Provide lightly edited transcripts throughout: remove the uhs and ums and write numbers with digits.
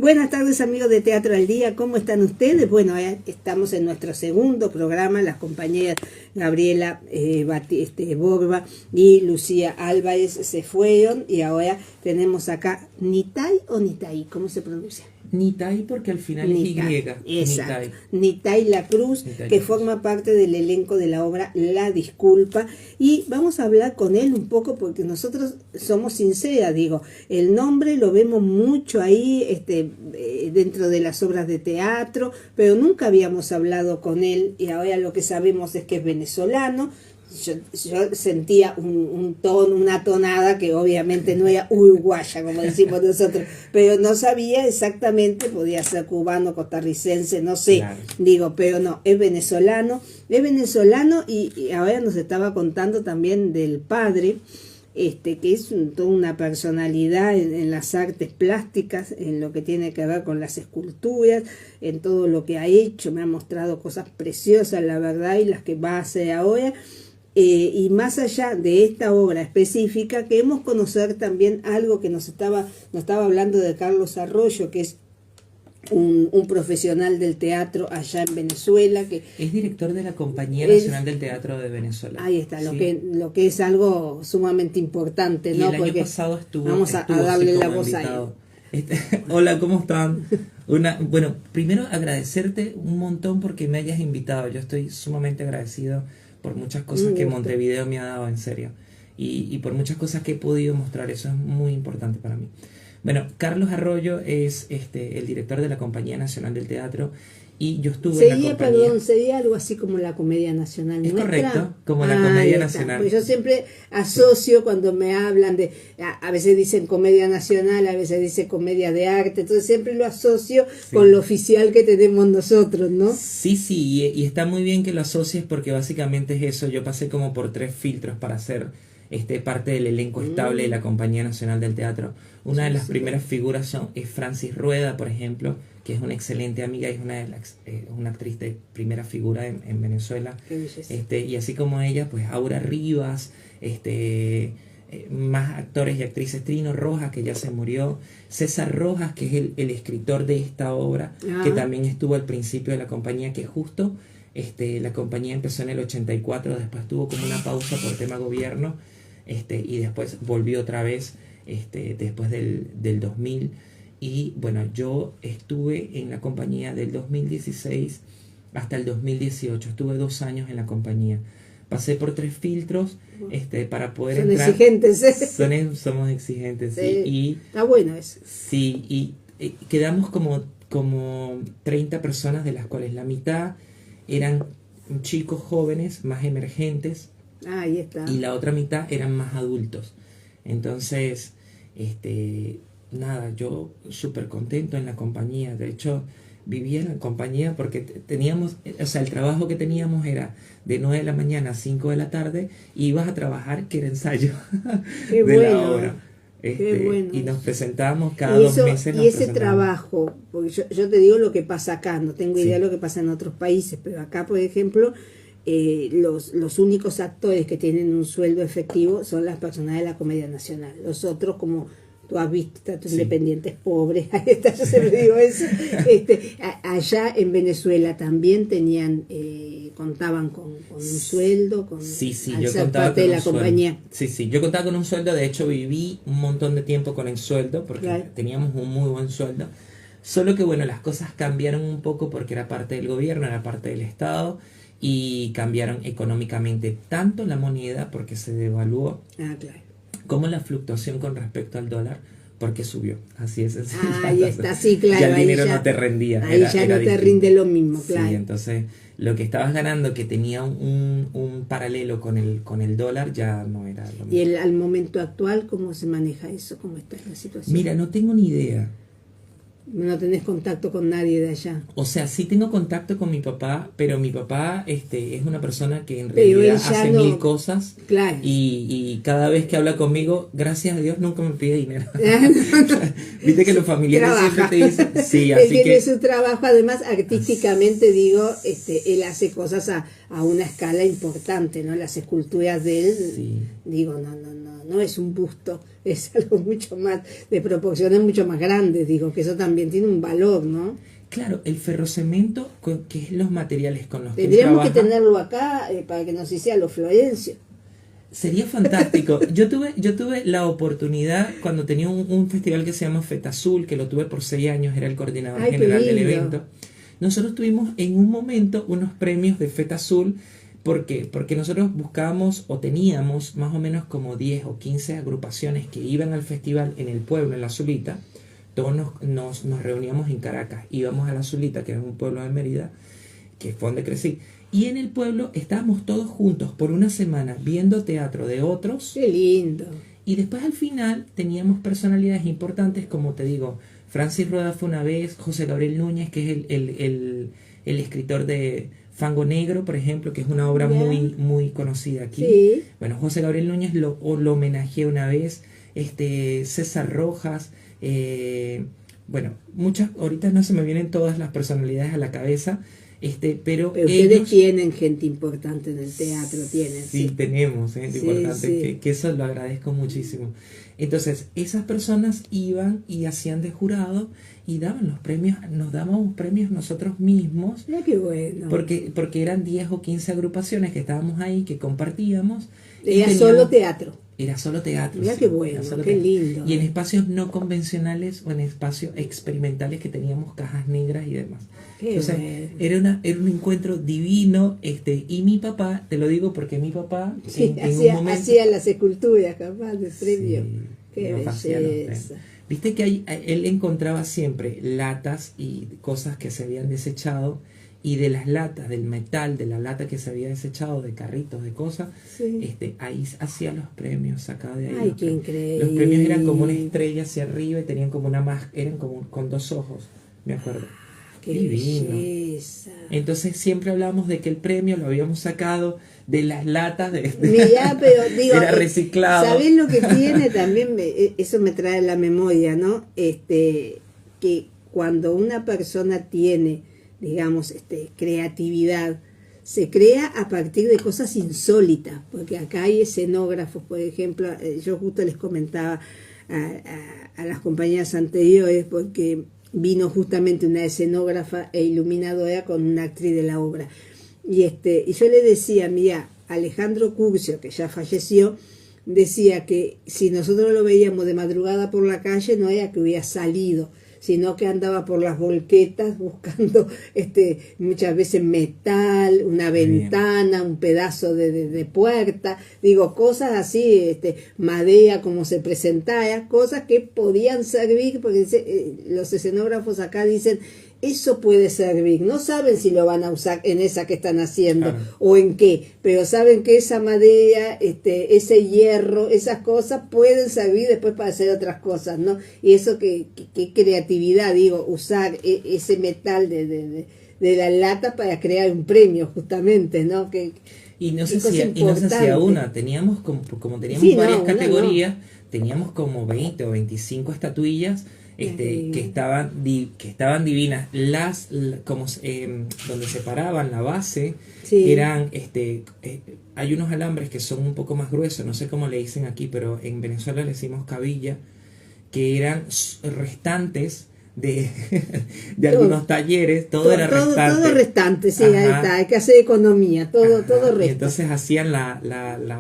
Buenas tardes, amigos de Teatro al Día, ¿cómo están ustedes? Bueno, estamos en nuestro segundo programa. Las compañeras Gabriela Borba y Lucía Álvarez se fueron y ahora tenemos acá Nitay o Nitay, ¿cómo se pronuncia? Nitay, porque al final Nitay, es Y. Exacto. Nitay La Cruz, Nitay que La Cruz. forma parte del elenco de la obra La Disculpa, y vamos a hablar con él un poco porque nosotros somos sinceras, digo, el nombre lo vemos mucho ahí dentro de las obras de teatro, pero nunca habíamos hablado con él y ahora lo que sabemos es que es venezolano. Yo sentía un tono, una tonada que obviamente no era uruguaya, como decimos nosotros, pero no sabía exactamente, podía ser cubano, costarricense, no sé, Claro. Digo, pero no, es venezolano y ahora nos estaba contando también del padre, que es toda una personalidad en las artes plásticas, en lo que tiene que ver con las esculturas, en todo lo que ha hecho. Me ha mostrado cosas preciosas, la verdad, y las que va a hacer ahora. Y más allá de esta obra específica, queremos conocer también algo que nos estaba hablando de Carlos Arroyo, que es un profesional del teatro allá en Venezuela, que Es director de la Compañía Nacional del Teatro de Venezuela. ahí está, Sí. lo que es algo sumamente importante, Y ¿no? el año Porque pasado estuvo a darle sí, la como voz invitado. Hola, ¿cómo están? Bueno, primero agradecerte un montón porque me hayas invitado. Yo estoy sumamente agradecido por muchas cosas que Montevideo me ha dado, en serio. Y por muchas cosas que he podido mostrar. Eso es muy importante para mí. Bueno, Carlos Arroyo es el director de la Compañía Nacional del Teatro y yo estuve en la compañía. Sería algo así como la Comedia Nacional Es nuestra. correcto, como la Comedia ahí está. Nacional. Pues yo siempre asocio cuando me hablan de, a veces dicen Comedia Nacional, a veces dice Comedia de Arte, entonces siempre lo asocio con lo oficial que tenemos nosotros, ¿no? Sí, y está muy bien que lo asocies porque básicamente es eso. Yo pasé como por 3 filtros para ser parte del elenco estable de la Compañía Nacional del Teatro. Una de las primeras figuras es Francis Rueda, por ejemplo, que es una excelente amiga y es una actriz de primera figura en Venezuela. Y así como ella, pues Aura Rivas, más actores y actrices, Trino Rojas, que ya se murió, César Rojas, que es el escritor de esta obra, que también estuvo al principio de la compañía, que justo la compañía empezó en el 84, después tuvo como una pausa por tema gobierno, y después volvió otra vez después del 2000. Y bueno, yo estuve en la compañía del 2016 hasta el 2018, estuve 2 años en la compañía. Pasé por 3 filtros para poder Son entrar. Exigentes, ¿eh? Somos exigentes, sí. Sí. Y Está bueno eso. sí, y quedamos como 30 personas, de las cuales la mitad eran chicos jóvenes, más emergentes, Ahí está. y la otra mitad eran más adultos. Entonces, nada, yo súper contento en la compañía. De hecho, vivía en la compañía porque teníamos, o sea, el trabajo que teníamos era de 9 de la mañana a 5 de la tarde, y ibas a trabajar, que era ensayo Qué de bueno, la obra. qué bueno. Y nos presentábamos cada 2 meses. Y ese trabajo, porque yo te digo lo que pasa acá, no tengo idea de lo que pasa en otros países, pero acá, por ejemplo, los únicos actores que tienen un sueldo efectivo son las personas de la Comedia Nacional. Los otros, como tú has visto, tantos independientes pobres, ahí está, yo siempre digo eso. Allá en Venezuela también tenían, contaban con un sueldo, con yo ser contaba parte con de la un sueldo. compañía. Sí, yo contaba con un sueldo. De hecho, viví un montón de tiempo con el sueldo porque teníamos un muy buen sueldo. Solo que bueno, las cosas cambiaron un poco porque era parte del gobierno, era parte del Estado, y cambiaron económicamente tanto la moneda porque se devaluó, como la fluctuación con respecto al dólar porque subió. Así es. Ahí está, sí, claro. Ya el dinero no te rendía. Ahí ya no te distinto. rinde lo mismo, claro. Sí, entonces lo que estabas ganando, que tenía un paralelo con el dólar, ya no era lo mismo. ¿Y al momento actual cómo se maneja eso? ¿Cómo está la situación? Mira, no tengo ni idea. No tenés contacto con nadie de allá. O sea, sí tengo contacto con mi papá, pero mi papá es una persona que en realidad hace 1000 cosas. Claro. Y cada vez que habla conmigo, gracias a Dios, nunca me pide dinero. Viste que los familiares siempre te dicen, sí, así él tiene que su trabajo, además artísticamente digo, él hace cosas a a una escala importante, ¿no? Las esculturas de él, Sí. digo, no es un busto, es algo mucho más, de proporciones mucho más grandes, digo, que eso también tiene un valor, ¿no? Claro, el ferrocemento, que es los materiales con los que él Tendríamos que trabaja, tenerlo acá para que nos hiciera los florencios. sería fantástico. Yo tuve la oportunidad cuando tenía un festival que se llama Feta Azul, que lo tuve por 6 años, era el coordinador Ay, qué general del lindo. evento. Nosotros tuvimos en un momento unos premios de Feta Azul. ¿Por qué? Porque nosotros buscábamos o teníamos más o menos como 10 o 15 agrupaciones que iban al festival en el pueblo, en La Zulita. Todos nos reuníamos en Caracas, íbamos a La Zulita, que es un pueblo de Mérida, que fue donde crecí. Y en el pueblo estábamos todos juntos por una semana viendo teatro de otros. Qué lindo. Y después al final teníamos personalidades importantes, como te digo, Francis Rueda fue una vez, José Gabriel Núñez, que es el escritor de Fango Negro, por ejemplo, que es una obra Ya. muy conocida aquí. Sí. Bueno, José Gabriel Núñez lo homenajeé una vez, César Rojas, bueno, ahorita no se me vienen todas las personalidades a la cabeza, pero Pero ustedes tienen gente importante en el teatro, tienen. Sí, tenemos gente Sí, importante, sí. que eso lo agradezco muchísimo. Entonces, esas personas iban y hacían de jurado y daban los premios, nos dábamos premios nosotros mismos, Mira qué bueno. porque eran 10 o 15 agrupaciones que estábamos ahí, que compartíamos. y Era teníamos- solo teatro. Era solo teatro. Mira sí, qué bueno, era solo qué teatro. lindo. Y en espacios no convencionales o en espacios experimentales que teníamos cajas negras y demás. Qué Entonces, bueno. era un encuentro divino, y mi papá, te lo digo porque mi papá Sí, en un hacía, momento... hacía las esculturas capaz de premio. Sí, Qué mi papá hacía los belleza. premios. Viste que él encontraba siempre latas y cosas que se habían desechado, y de las latas, del metal, de la lata que se había desechado, de carritos, de cosas, Sí. ahí hacía los premios, sacaba de ahí. Ay, los qué premios. increíble. Los premios eran como una estrella hacia arriba y tenían como una máscara, eran como con 2 ojos, me acuerdo. Qué Divino. belleza. Entonces siempre hablábamos de que el premio lo habíamos sacado de las latas Mirá, pero digo, era reciclado. ¿sabés lo que tiene también? Eso me trae a la memoria, ¿no? Que cuando una persona tiene, digamos, creatividad, se crea a partir de cosas insólitas, porque acá hay escenógrafos, por ejemplo, yo justo les comentaba a las compañías anteriores, porque vino justamente una escenógrafa e iluminadora con una actriz de la obra. Y yo le decía, mira, Alejandro Curcio, que ya falleció, decía que si nosotros lo veíamos de madrugada por la calle, no era que hubiera salido, sino que andaba por las volquetas buscando muchas veces metal, una ventana, un pedazo de puerta, digo, cosas así, madera como se presentara, cosas que podían servir, porque los escenógrafos acá dicen, eso puede servir, no saben si lo van a usar en esa que están haciendo, Claro. o en qué, pero saben que esa madera, ese hierro, esas cosas pueden servir después para hacer otras cosas, ¿no? Y eso que creatividad, digo, usar ese metal de la lata para crear un premio, justamente, ¿no? Y no qué se cosa hacía importante. una, teníamos como teníamos Sí, no, varias una no. categorías, teníamos como 20 o 25 estatuillas Qué que estaban divinas. Donde separaban la base, Sí. eran hay unos alambres que son un poco más gruesos, no sé cómo le dicen aquí, pero en Venezuela le decimos cabilla, que eran restantes de algunos talleres, todo era restante. Todo restante, sí, Ajá. ahí está, hay que hacer economía, todo Ajá, resta. y entonces hacían la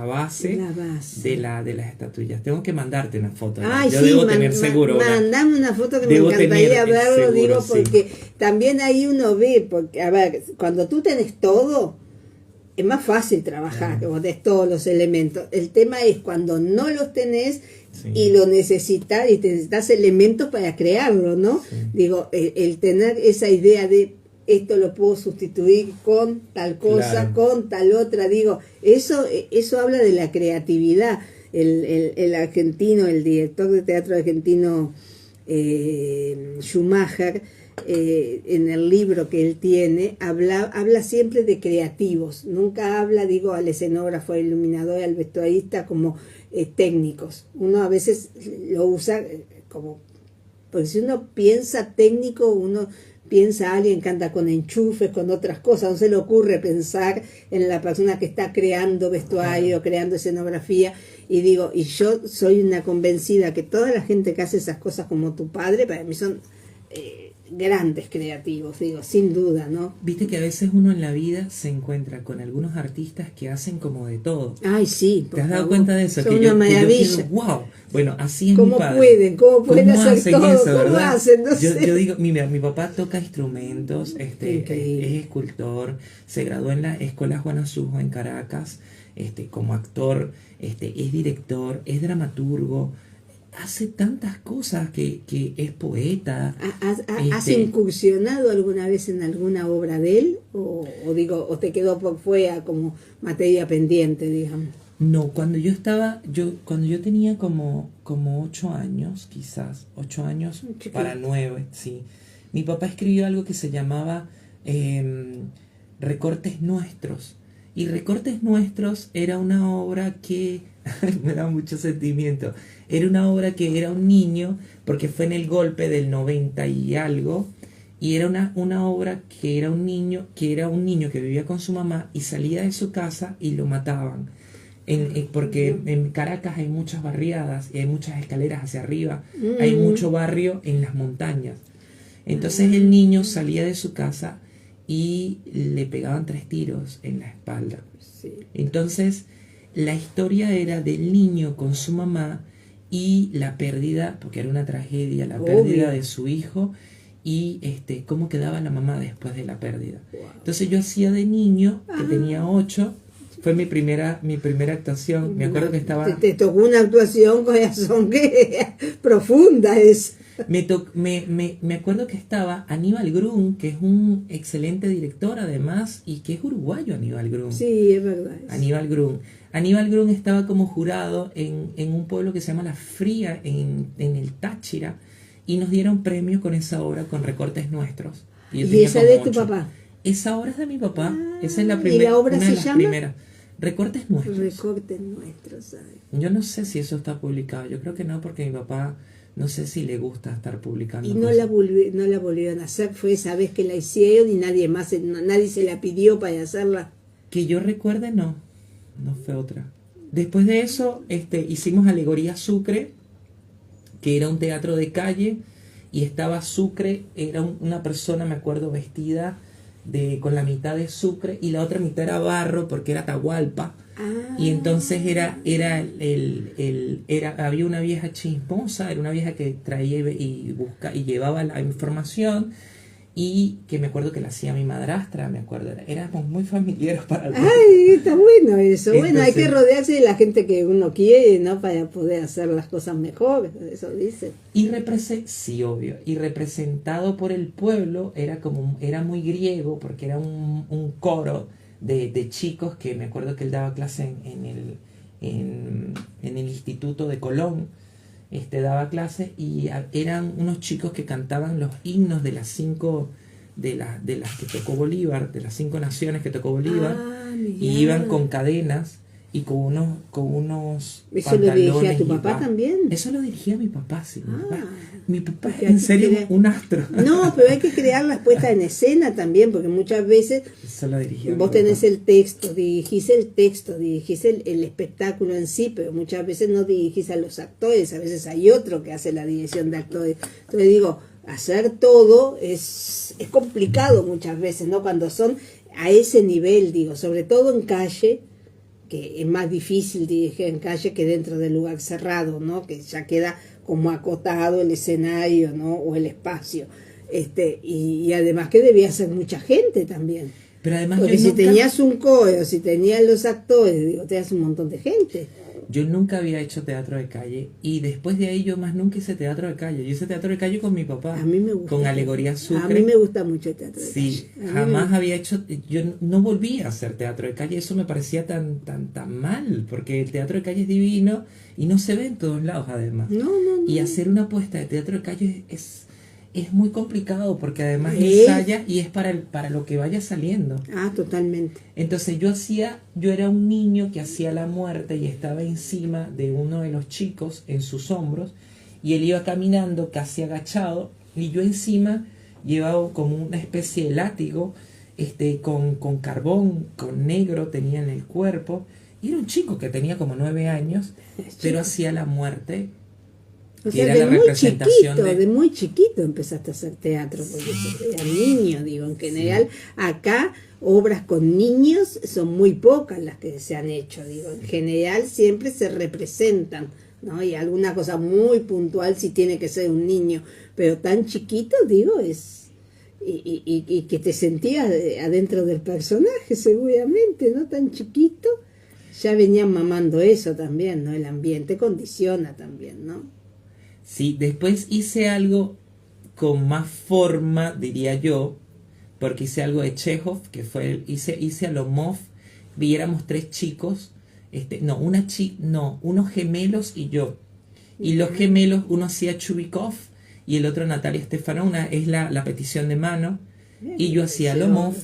base, La base. de las estatuillas. Tengo que mandarte una foto. Ay, Yo sí, debo tener seguro una. mandame una foto que Debo me encantaría tener, verlo, seguro, digo, sí. porque también ahí uno ve, porque, a ver, cuando tú tenés todo, es más fácil trabajar, que vos tenés todos los elementos. El tema es cuando no los tenés Sí. y lo necesitas, y necesitas elementos para crearlo, ¿no? Sí. Digo, el tener esa idea de esto lo puedo sustituir con tal cosa, Claro. con tal otra, digo, eso habla de la creatividad. El argentino, el director de teatro argentino Schumacher, en el libro que él tiene, habla siempre de creativos, nunca habla, digo, al escenógrafo, al iluminador, al vestuarista como técnicos. Uno a veces lo usa como, porque si uno piensa técnico, uno piensa alguien que anda con enchufes, con otras cosas, no se le ocurre pensar en la persona que está creando vestuario, creando escenografía, y digo, y yo soy una convencida que toda la gente que hace esas cosas como tu padre, para mí son grandes creativos, digo, sin duda, ¿no? Viste que a veces uno en la vida se encuentra con algunos artistas que hacen como de todo. Ay, sí. ¿Te has dado cuenta de eso? Son una maravilla. Digo, wow. Bueno, así es ¿Cómo mi padre. ¿Cómo pueden hacer hacen todo? eso, ¿Cómo verdad? hacen? No sé. Yo digo, mira, mi papá toca instrumentos, es escultor, se graduó en la Escuela Juan Asujo en Caracas, como actor, es director, es dramaturgo, hace tantas cosas, que es poeta. ¿Has incursionado alguna vez en alguna obra de él? ¿O te quedó por fuera como materia pendiente, digamos? No, cuando yo tenía como 8 años, quizás, 8 años para 9, sí. Mi papá escribió algo que se llamaba Recortes Nuestros. Y Recortes Nuestros era una obra que me da mucho sentimiento. Era una obra que era un niño, porque fue en el golpe del 90 y algo, y era una obra que era un niño que vivía con su mamá y salía de su casa y lo mataban. Porque en Caracas hay muchas barriadas y hay muchas escaleras hacia arriba, hay mucho barrio en las montañas. Entonces el niño salía de su casa y le pegaban 3 tiros en la espalda. Entonces la historia era del niño con su mamá y la pérdida, porque era una tragedia, la pérdida de su hijo, y cómo quedaba la mamá después de la pérdida. Entonces yo hacía de niño, que tenía 8, fue mi primera actuación. Me acuerdo que estaba... Te tocó una actuación, corazón, que profunda es. Me acuerdo que estaba Aníbal Grun, que es un excelente director además, y que es uruguayo Aníbal Grun. Sí, es verdad. Aníbal Grun estaba como jurado en un pueblo que se llama La Fría, en el Táchira, y nos dieron premio con esa obra, con Recortes Nuestros. ¿Y esa de tu papá? Esa obra es de mi papá. Esa es la primera. ¿Y la obra se llama? Primeras. Recortes Nuestros. Recortes Nuestros, ¿sabes? Yo no sé si eso está publicado. Yo creo que no, porque mi papá no sé si le gusta estar publicando. Y no la volvieron a hacer. Fue esa vez que la hicieron y nadie se la pidió para hacerla. Que yo recuerde, no fue otra. Después de eso, hicimos Alegoría Sucre, que era un teatro de calle, y estaba Sucre, era una persona, me acuerdo, vestida con la mitad de sucre y la otra mitad era barro, porque era Atahualpa. Y entonces había una vieja chismosa, era una vieja que traía y llevaba la información, y que me acuerdo que la hacía mi madrastra, me acuerdo, éramos muy familiares para el... Ay, está bueno eso. Entonces, bueno, hay que rodearse de la gente que uno quiere, ¿no? Para poder hacer las cosas mejor, eso dice. Sí, obvio. Y representado por el pueblo, era muy griego, porque era un coro de chicos, que me acuerdo que él daba clase en el Instituto de Colón. Daba clases, y eran unos chicos que cantaban los himnos de las 5 de las que tocó Bolívar, de las 5 naciones que tocó Bolívar, y iban con cadenas y con unos ¿Eso pantalones. lo dirigía a tu papá también? Eso lo dirigía mi papá, sí. Mi papá es en serio un astro. No, pero hay que crear las puestas en escena también, porque muchas veces eso lo dirigía vos tenés el texto, dirigís el espectáculo en sí, pero muchas veces no dirigís a los actores, a veces hay otro que hace la dirección de actores. Entonces digo, hacer todo es complicado muchas veces, ¿no? Cuando son a ese nivel, digo, sobre todo en calle, que es más difícil dirigir en calle que dentro del lugar cerrado, ¿no? Que ya queda como acotado el escenario, ¿no? O el espacio. Y además que debía ser mucha gente también. Pero además porque si tenías un coro, si tenías los actores, digo, tenías un montón de gente. Yo nunca había hecho teatro de calle, y después de ahí yo más nunca hice teatro de calle. Yo hice teatro de calle con mi papá. A mí me gusta. Con Alegoría Sucre. A mí me gusta mucho el teatro de calle. Sí, jamás había hecho, yo no volví a hacer teatro de calle. Eso me parecía tan mal, porque el teatro de calle es divino y no se ve en todos lados además. No. Y hacer una apuesta de teatro de calle es muy complicado, porque además ensaya y es para lo que vaya saliendo. Totalmente. Entonces yo era un niño que hacía la muerte y estaba encima de uno de los chicos en sus hombros, y él iba caminando casi agachado, y yo encima llevaba como una especie de látigo, con carbón, con negro tenía en el cuerpo, y era un chico que tenía como 9 años, pero hacía la muerte. O sea, era de muy chiquito empezaste a hacer teatro, porque era niño, digo, en general, acá obras con niños son muy pocas las que se han hecho, digo, en general siempre se representan, ¿no? Y alguna cosa muy puntual si tiene que ser un niño, pero tan chiquito, digo, es... Y que te sentías adentro del personaje, seguramente, ¿no? Tan chiquito, ya venían mamando eso también, ¿no? El ambiente condiciona también, ¿no? Sí, después hice algo con más forma, diría yo, porque hice algo de Chekhov, que fue, hice a Lomov, viéramos 3 chicos, unos gemelos y yo. Y los gemelos, uno hacía Chubikov y el otro Natalia Stefanovna, es la petición de mano, y yo hacía Lomov,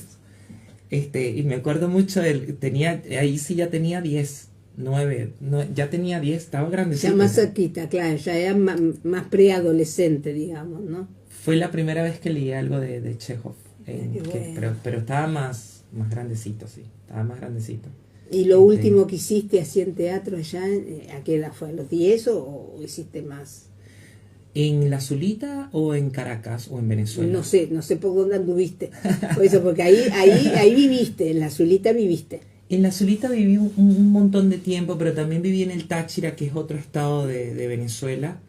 y me acuerdo mucho, ahí sí ya tenía 10. 9, ya tenía 10, estaba grandecito. Ya más cerquita, claro, ya era más preadolescente, digamos, ¿no? Fue la primera vez que leí algo de Chekhov, pero estaba más grandecito, sí, estaba más grandecito. ¿Y lo último que hiciste así en teatro allá, a qué edad fue? ¿A los 10 o hiciste más? ¿En La Zulita o en Caracas o en Venezuela? No sé por dónde anduviste, por eso, porque ahí viviste, en La Zulita viviste. En La Zulita viví un montón de tiempo, pero también viví en el Táchira, que es otro estado de Venezuela,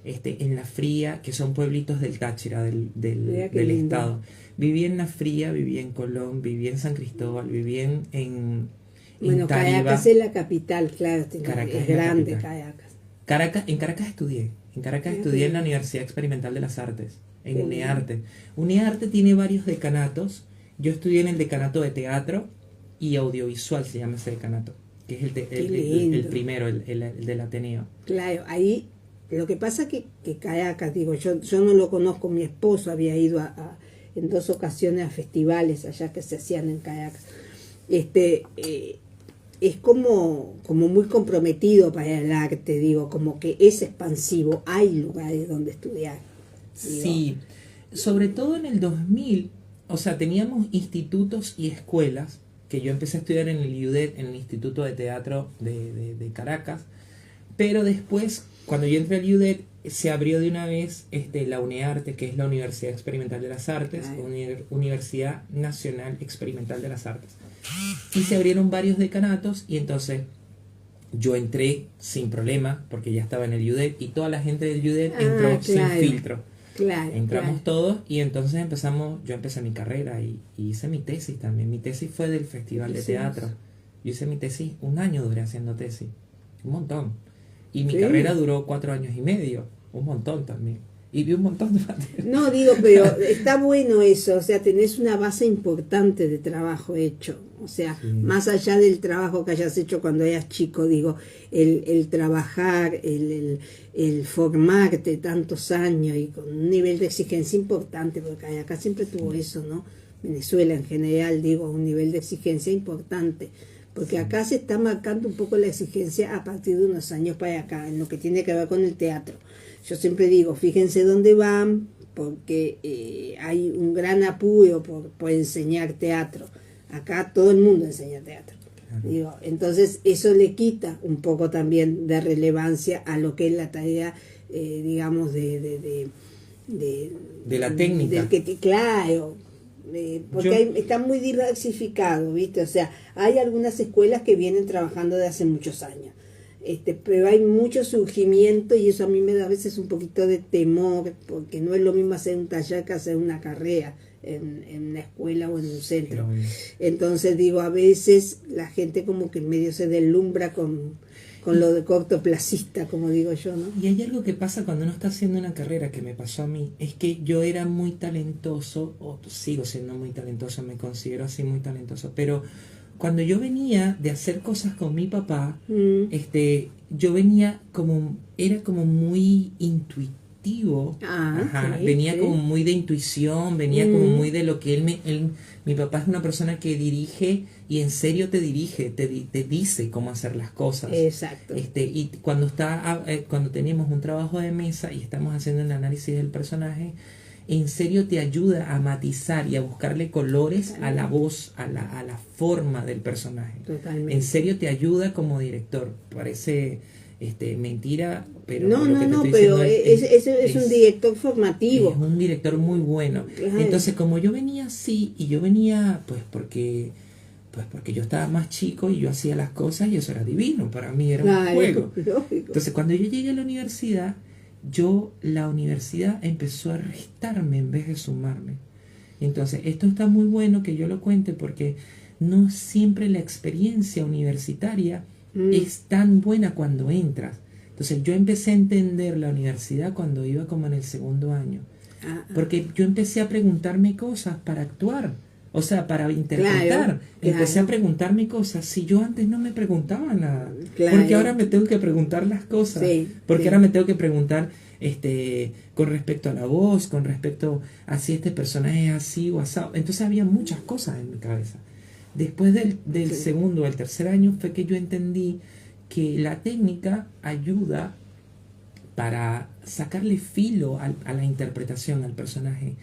en La Fría, que son pueblitos del Táchira, del estado. Viví en La Fría, viví en Colón, viví en San Cristóbal, viví en bueno, Tariba. Caracas es la capital, claro, Caracas es grande Caracas. En Caracas estudié. En Caracas estudié en la Universidad Experimental de las Artes, en UNEARTE. UNEARTE tiene varios decanatos. Yo estudié en el decanato de teatro y audiovisual, se llama ese decanato, que es el primero, el del Ateneo. Claro, ahí lo que pasa que Caracas, digo, yo no lo conozco, mi esposo había ido en 2 ocasiones a festivales allá que se hacían en Caracas. Es como muy comprometido para el arte, digo, como que es expansivo, hay lugares donde estudiar. Digo. Sí, sobre todo en el 2000, o sea, teníamos institutos y escuelas, que yo empecé a estudiar en el IUDET, en el Instituto de Teatro de Caracas, pero después, cuando yo entré al IUDET, se abrió de una vez la UNEARTE, que es la Universidad Experimental de las Artes, Universidad Nacional Experimental de las Artes. Y se abrieron varios decanatos, y entonces yo entré sin problema, porque ya estaba en el IUDET, y toda la gente del IUDET entró sin filtro. Entramos todos, y entonces yo empecé mi carrera y hice mi tesis también. Mi tesis fue del Festival de Teatro. Yo hice mi tesis, 1 año duré haciendo tesis, un montón. Y mi carrera duró 4 años y medio, un montón también. Y vi un montón de materias. No, digo, pero está bueno eso, o sea, tenés una base importante de trabajo hecho. O sea, más allá del trabajo que hayas hecho cuando eras chico, digo, el trabajar, el formarte tantos años y con un nivel de exigencia importante, porque acá siempre tuvo eso, ¿no? Venezuela en general, digo, un nivel de exigencia importante. Porque acá se está marcando un poco la exigencia a partir de unos años para acá, en lo que tiene que ver con el teatro. Yo siempre digo, fíjense dónde van, porque hay un gran apuro por enseñar teatro. Acá todo el mundo enseña teatro. Claro. Digo, entonces eso le quita un poco también de relevancia a lo que es la tarea, digamos, de la técnica. Claro. Porque está muy diversificado, ¿viste? O sea, hay algunas escuelas que vienen trabajando de hace muchos años, pero hay mucho surgimiento, y eso a mí me da a veces un poquito de temor, porque no es lo mismo hacer un taller que hacer una carrera en una escuela o en un centro. Entonces digo, a veces la gente como que en medio se deslumbra con lo de cortoplacista, como digo yo, ¿no? Y hay algo que pasa cuando uno está haciendo una carrera, que me pasó a mí, es que yo era muy talentoso, o sigo siendo muy talentoso, me considero así muy talentoso, pero cuando yo venía de hacer cosas con mi papá, yo venía era como muy intuitivo. Venía como muy de intuición, venía como muy de lo que mi papá es una persona que dirige, y en serio te dirige, te dice cómo hacer las cosas. Exacto. Y cuando teníamos un trabajo de mesa y estamos haciendo el análisis del personaje, en serio te ayuda a matizar y a buscarle colores a la voz, a la forma del personaje. Totalmente. En serio te ayuda como director. Parece mentira, pero no, lo que no, te estoy pero diciendo es un director formativo. Es un director muy bueno. Claro. Entonces, como yo venía así, y yo venía porque yo estaba más chico y yo hacía las cosas y eso era divino, para mí era un juego. Lógico. Entonces, cuando yo llegué a la universidad, la universidad empezó a restarme en vez de sumarme. Entonces, esto está muy bueno que yo lo cuente porque no siempre la experiencia universitaria es tan buena cuando entras. Entonces, yo empecé a entender la universidad cuando iba como en el segundo año. Porque yo empecé a preguntarme cosas para actuar. O sea, para interpretar. Claro. Empecé a preguntarme cosas. Si yo antes no me preguntaba nada. Claro. Porque ahora me tengo que preguntar las cosas. Sí, porque ahora me tengo que preguntar con respecto a la voz, con respecto a si este personaje es así o asado. Entonces había muchas cosas en mi cabeza. Después del segundo o el tercer año fue que yo entendí que la técnica ayuda para sacarle filo a la interpretación al personaje,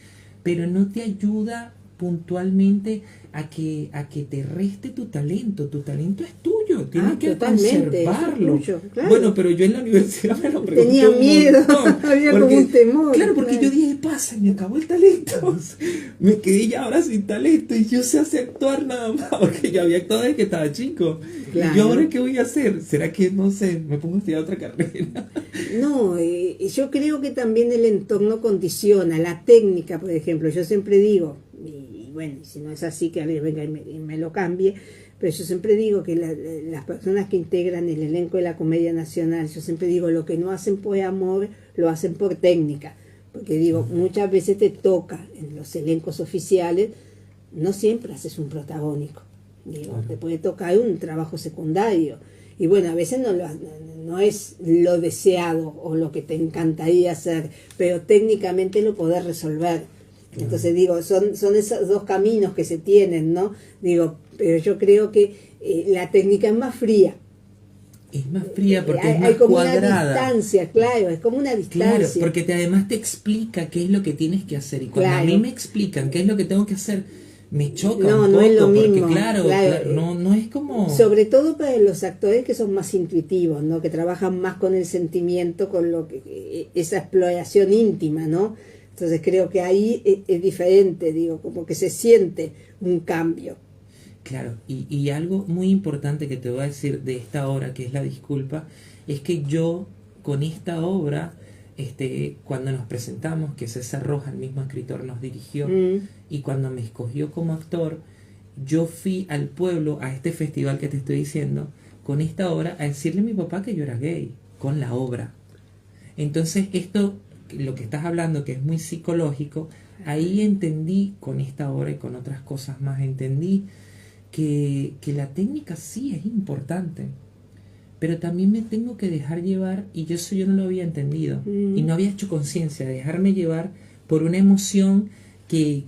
pero no te ayuda puntualmente a que te reste tu talento. Tu talento es tuyo, tienes que conservarlo. Es tuyo, claro. Bueno, pero yo en la universidad me lo pregunté. Tenía miedo, había como un temor. Claro, porque yo dije, pasa, me acabó el talento. Me quedé ya ahora sin talento y yo sé hacer actuar nada más, porque yo había actuado desde que estaba chico. Claro. ¿Y yo ahora qué voy a hacer? ¿Será que, no sé, me pongo a estudiar otra carrera? No, yo creo que también el entorno condiciona, la técnica, por ejemplo. Yo siempre digo, y bueno, si no es así, que alguien venga y me lo cambie, pero yo siempre digo que las personas que integran el elenco de la Comedia Nacional, yo siempre digo, lo que no hacen por amor, lo hacen por técnica. Porque digo, muchas veces te toca en los elencos oficiales, no siempre haces un protagónico. Digo, te puede tocar un trabajo secundario. Y bueno, a veces no es lo deseado o lo que te encantaría hacer, pero técnicamente lo podés resolver. Entonces digo, son esos dos caminos que se tienen, ¿no? Digo, pero yo creo que la técnica es más fría. Es más fría porque es más hay como cuadrada. Una distancia, claro, es como una distancia. Claro, porque además te explica qué es lo que tienes que hacer. Y cuando a mí me explican qué es lo que tengo que hacer, me choca un poco. No es lo mismo. Porque claro, no es como... Sobre todo para los actores que son más intuitivos, ¿no? Que trabajan más con el sentimiento, con lo que esa exploración íntima, ¿no? Entonces creo que ahí es diferente, digo, como que se siente un cambio. Claro, y algo muy importante que te voy a decir de esta obra, que es La Disculpa, es que yo con esta obra, cuando nos presentamos, que César Rojas, el mismo escritor, nos dirigió, y cuando me escogió como actor, yo fui al pueblo, a este festival que te estoy diciendo, con esta obra, a decirle a mi papá que yo era gay, con la obra. Entonces esto, lo que estás hablando, que es muy psicológico, ahí entendí con esta obra y con otras cosas más, entendí que la técnica sí es importante, pero también me tengo que dejar llevar, y yo no lo había entendido, y no había hecho conciencia, de dejarme llevar por una emoción que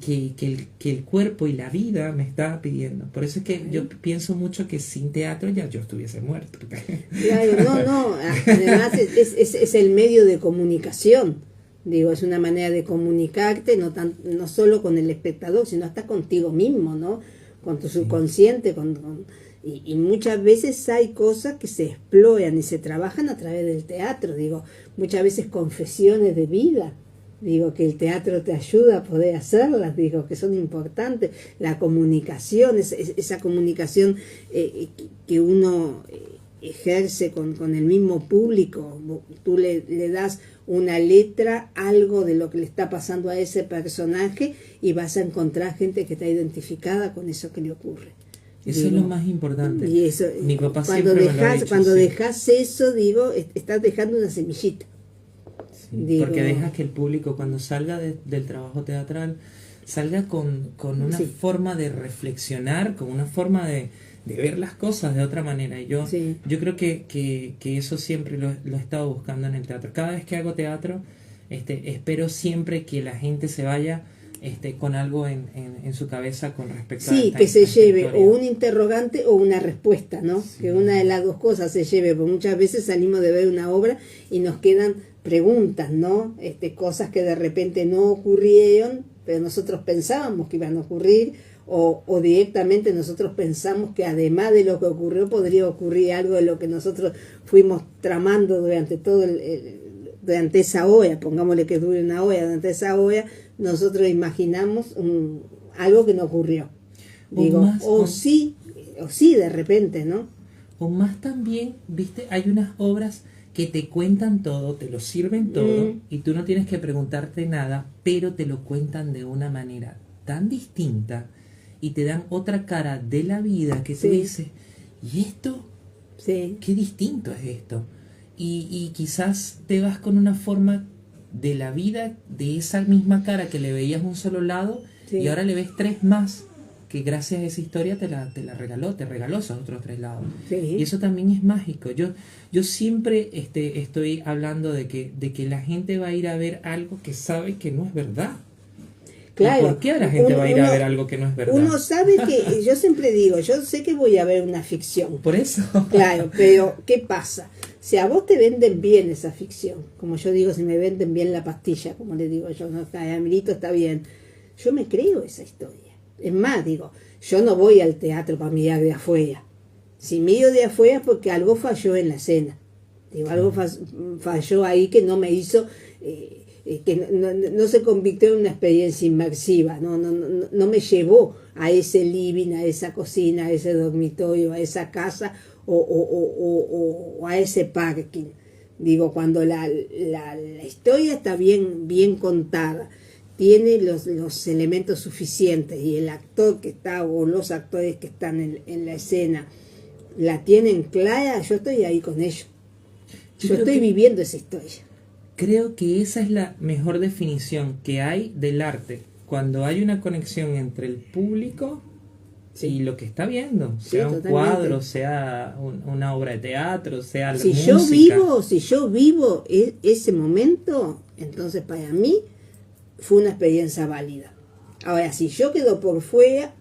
el cuerpo y la vida me estaba pidiendo. Por eso es que yo pienso mucho que sin teatro ya yo estuviese muerto. Claro, además es el medio de comunicación. Digo, es una manera de comunicarte, no solo con el espectador, sino hasta contigo mismo, ¿no? Con tu subconsciente, y muchas veces hay cosas que se exploran y se trabajan a través del teatro. Digo, muchas veces confesiones de vida, digo, que el teatro te ayuda a poder hacerlas, digo, que son importantes. La comunicación, esa comunicación que uno ejerce con el mismo público. Tú le das una letra, algo de lo que le está pasando a ese personaje, y vas a encontrar gente que está identificada con eso que le ocurre. Eso es lo más importante. Y eso, mi papá siempre me lo ha dicho, cuando dejas eso, digo, estás dejando una semillita. Sí, digo, porque dejas que el público, cuando salga del trabajo teatral, salga con una forma de reflexionar, con una forma de ver las cosas de otra manera. Y yo creo que eso siempre lo he estado buscando en el teatro. Cada vez que hago teatro, espero siempre que la gente se vaya con algo en su cabeza con respecto a Sí, esta, que se esta lleve historia. o un interrogante o una respuesta, ¿no? Sí. Que una de las dos cosas se lleve, porque muchas veces salimos de ver una obra y nos quedan preguntas, ¿no? Cosas que de repente no ocurrieron, pero nosotros pensábamos que iban a ocurrir, o directamente nosotros pensamos que además de lo que ocurrió podría ocurrir algo de lo que nosotros fuimos tramando durante todo durante esa hora, pongámosle que dure una hora, durante esa hora nosotros imaginamos algo que no ocurrió. Digo, sí, de repente, ¿no? O más también, viste, hay unas obras que te cuentan todo, te lo sirven todo, y tú no tienes que preguntarte nada, pero te lo cuentan de una manera tan distinta y te dan otra cara de la vida que tú dices, ¿y esto? Sí. Qué distinto es esto. Y quizás te vas con una forma de la vida, de esa misma cara que le veías un solo lado, y ahora le ves 3 más, que gracias a esa historia te la regaló, te regaló esos otros 3 lados. Sí. Y eso también es mágico. Yo siempre estoy hablando de que la gente va a ir a ver algo que sabe que no es verdad. Claro. ¿Por qué la gente va a ir a ver algo que no es verdad? Uno sabe que, yo siempre digo, yo sé que voy a ver una ficción. Por eso. Claro, pero ¿qué pasa? Si a vos te venden bien esa ficción, como yo digo, si me venden bien la pastilla, como le digo yo, no, Amilito está bien, yo me creo esa historia. Es más, digo, yo no voy al teatro para mirar de afuera. Si miro de afuera es porque algo falló en la escena. Digo, algo falló ahí que no me hizo, que no se convirtió en una experiencia inmersiva, no me llevó a ese living, a esa cocina, a ese dormitorio, a esa casa o a ese parking. Digo, cuando la historia está bien contada, tiene los elementos suficientes y el actor que está o los actores que están en la escena la tienen clara, yo estoy ahí con ellos. Yo estoy viviendo esa historia. Creo que esa es la mejor definición que hay del arte. Cuando hay una conexión entre el público y lo que está viendo, sea un cuadro, sea una obra de teatro, sea la música. Si yo vivo ese momento, entonces para mí fue una experiencia válida. Ahora, si yo quedo por fuera,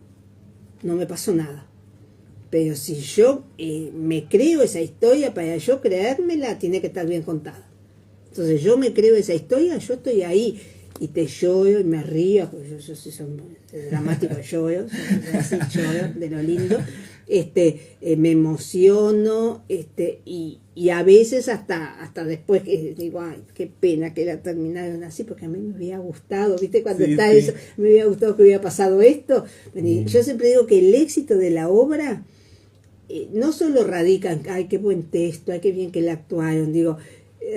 no me pasó nada. Pero si yo me creo esa historia, para yo creérmela, tiene que estar bien contada. Entonces yo me creo esa historia, yo estoy ahí y te lloro y me río, porque yo sí soy dramático, lloro de lo lindo, me emociono, y a veces hasta después que digo, ay, qué pena que la terminaron así, porque a mí me había gustado, ¿viste? Cuando eso, me había gustado que hubiera pasado esto. Yo siempre digo que el éxito de la obra no solo radica en, ay, qué buen texto, ay, qué bien que la actuaron, digo,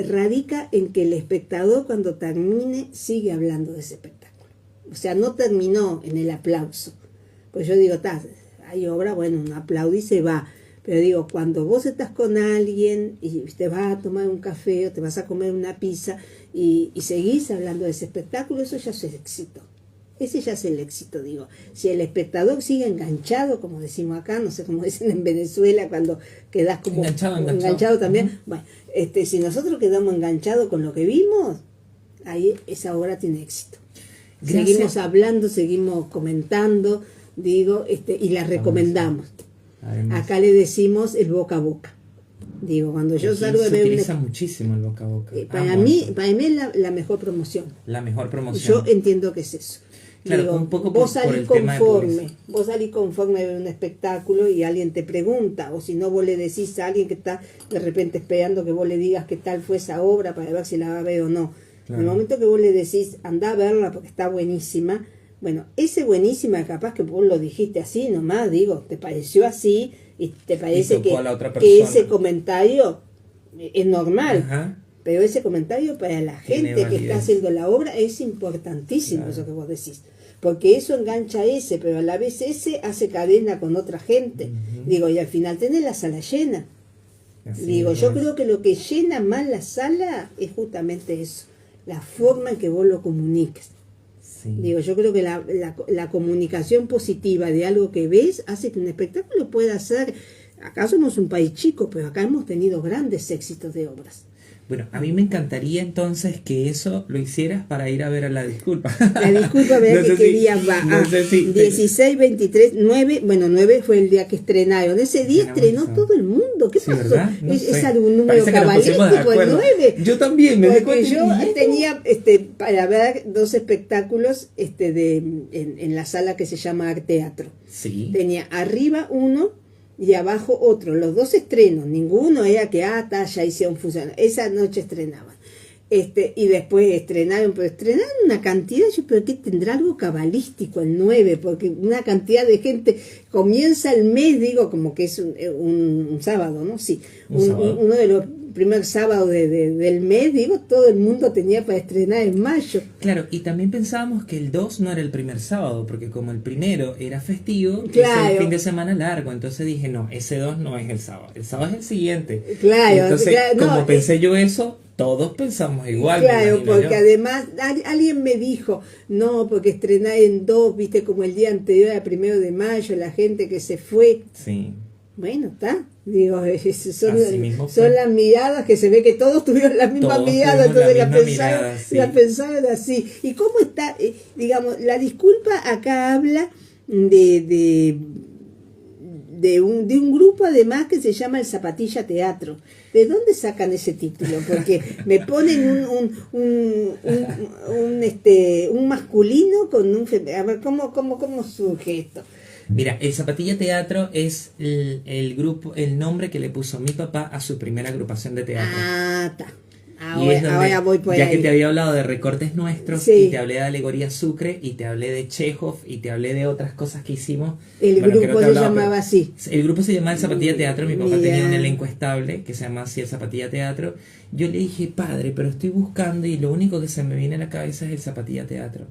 radica en que el espectador cuando termine sigue hablando de ese espectáculo. O sea, no terminó en el aplauso. Pues yo digo, hay obra, bueno, uno aplaude y se va. Pero digo, cuando vos estás con alguien y te vas a tomar un café o te vas a comer una pizza y seguís hablando de ese espectáculo, eso ya es éxito. Ese ya es el éxito, digo. Si el espectador sigue enganchado, como decimos acá, no sé cómo dicen en Venezuela, cuando quedás como enganchado también. Bueno, si nosotros quedamos enganchados con lo que vimos, ahí esa obra tiene éxito. Gracias. Seguimos hablando, seguimos comentando, digo, y la recomendamos. Además, acá le decimos el boca a boca. Digo, cuando yo salgo de ver... Se utiliza muchísimo el boca a boca. Para mí es la mejor promoción. La mejor promoción. Yo entiendo que es eso. Claro, digo, un poco vos salís conforme, a ver un espectáculo y alguien te pregunta, o si no vos le decís a alguien que está de repente esperando que vos le digas qué tal fue esa obra para ver si la va a ver o no. Claro. En el momento que vos le decís, anda a verla porque está buenísima, bueno, ese buenísima capaz que vos lo dijiste así nomás, digo, te pareció así y te parece que ese comentario es normal. Ajá. Pero ese comentario para la gente que está haciendo la obra es importantísimo, claro. Eso que vos decís. Porque eso engancha a ese, pero a la vez ese hace cadena con otra gente. Digo, y al final tenés la sala llena. Digo, yo creo que lo que llena más la sala es justamente eso, la forma en que vos lo comuniques. Sí. Digo, yo creo que la comunicación positiva de algo que ves hace que un espectáculo pueda ser... Acá somos un país chico, pero acá hemos tenido grandes éxitos de obras. Bueno, a mí me encantaría entonces que eso lo hicieras para ir a ver a La Disculpa. La Disculpa, ¿verdad? No que quería va. No sé si 16, 23, 9, bueno, 9 fue el día que estrenaron. Ese día estrenó todo el mundo. ¿Qué pasó? No es algún número cabalístico, el 9. Yo también me Porque yo tenía para ver 2 espectáculos en la sala que se llama Arteatro. Sí. Tenía arriba uno y abajo otro, los 2 estrenos, ninguno era que ya hicieron función, esa noche estrenaban, y después estrenaron una cantidad, pero ¿qué tendrá algo cabalístico el 9? Porque una cantidad de gente, comienza el mes, digo, como que es un sábado, ¿no? Sí, uno de los primer sábado del mes, digo, todo el mundo tenía para estrenar en mayo. Claro, y también pensábamos que el 2 no era el primer sábado, porque como el primero era festivo, claro, es el fin de semana largo, entonces dije, no, ese 2 no es el sábado es el siguiente. Claro. Entonces, como pensé yo eso, todos pensamos igual. Claro, porque además alguien me dijo, no, porque estrenar en 2, viste, como el día anterior al 1 de mayo, la gente que se fue. Sí. Bueno, está. Digo, son las miradas que se ve que todos tuvieron la misma mirada, entonces la pensaron así. ¿Y cómo está? Digamos, La Disculpa acá habla de un grupo además que se llama el Zapatilla Teatro. ¿De dónde sacan ese título? Porque me ponen un masculino con un femenino. A ver, ¿cómo surge esto? Mira, el Zapatilla Teatro es el grupo, el nombre que le puso mi papá a su primera agrupación de teatro. Ah, está. Ahora voy por ya ahí. Que te había hablado de Recortes Nuestros, sí, y te hablé de Alegoría Sucre, y te hablé de Chekhov, y te hablé de otras cosas que hicimos. El grupo se llamaba así. El grupo se llamaba el Zapatilla Teatro. Mi papá tenía un elenco estable que se llama así, el Zapatilla Teatro. Yo le dije, padre, pero estoy buscando y lo único que se me viene a la cabeza es el Zapatilla Teatro.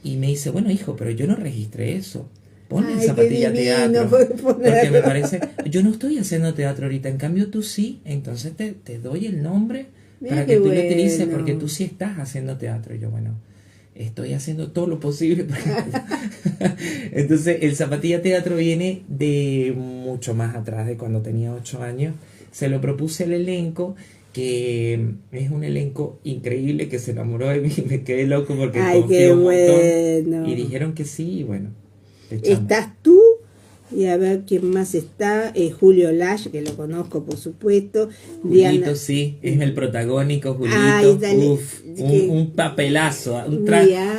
Y me dice, bueno, hijo, pero yo no registré eso. Ponle el Zapatilla Teatro, porque me parece, yo no estoy haciendo teatro ahorita, en cambio tú sí, entonces te doy el nombre para que tú lo utilices, porque tú sí estás haciendo teatro. Y yo, bueno, estoy haciendo todo lo posible Entonces el Zapatilla Teatro viene de mucho más atrás, de cuando tenía 8 años. Se lo propuse al elenco, que es un elenco increíble, que se enamoró de mí, me quedé loco porque confió un montón, y dijeron que sí, y bueno. Estás tú, y a ver quién más está, Julio Lash, que lo conozco por supuesto. Julito, Diana. Sí, es el protagónico, Julito. Un papelazo,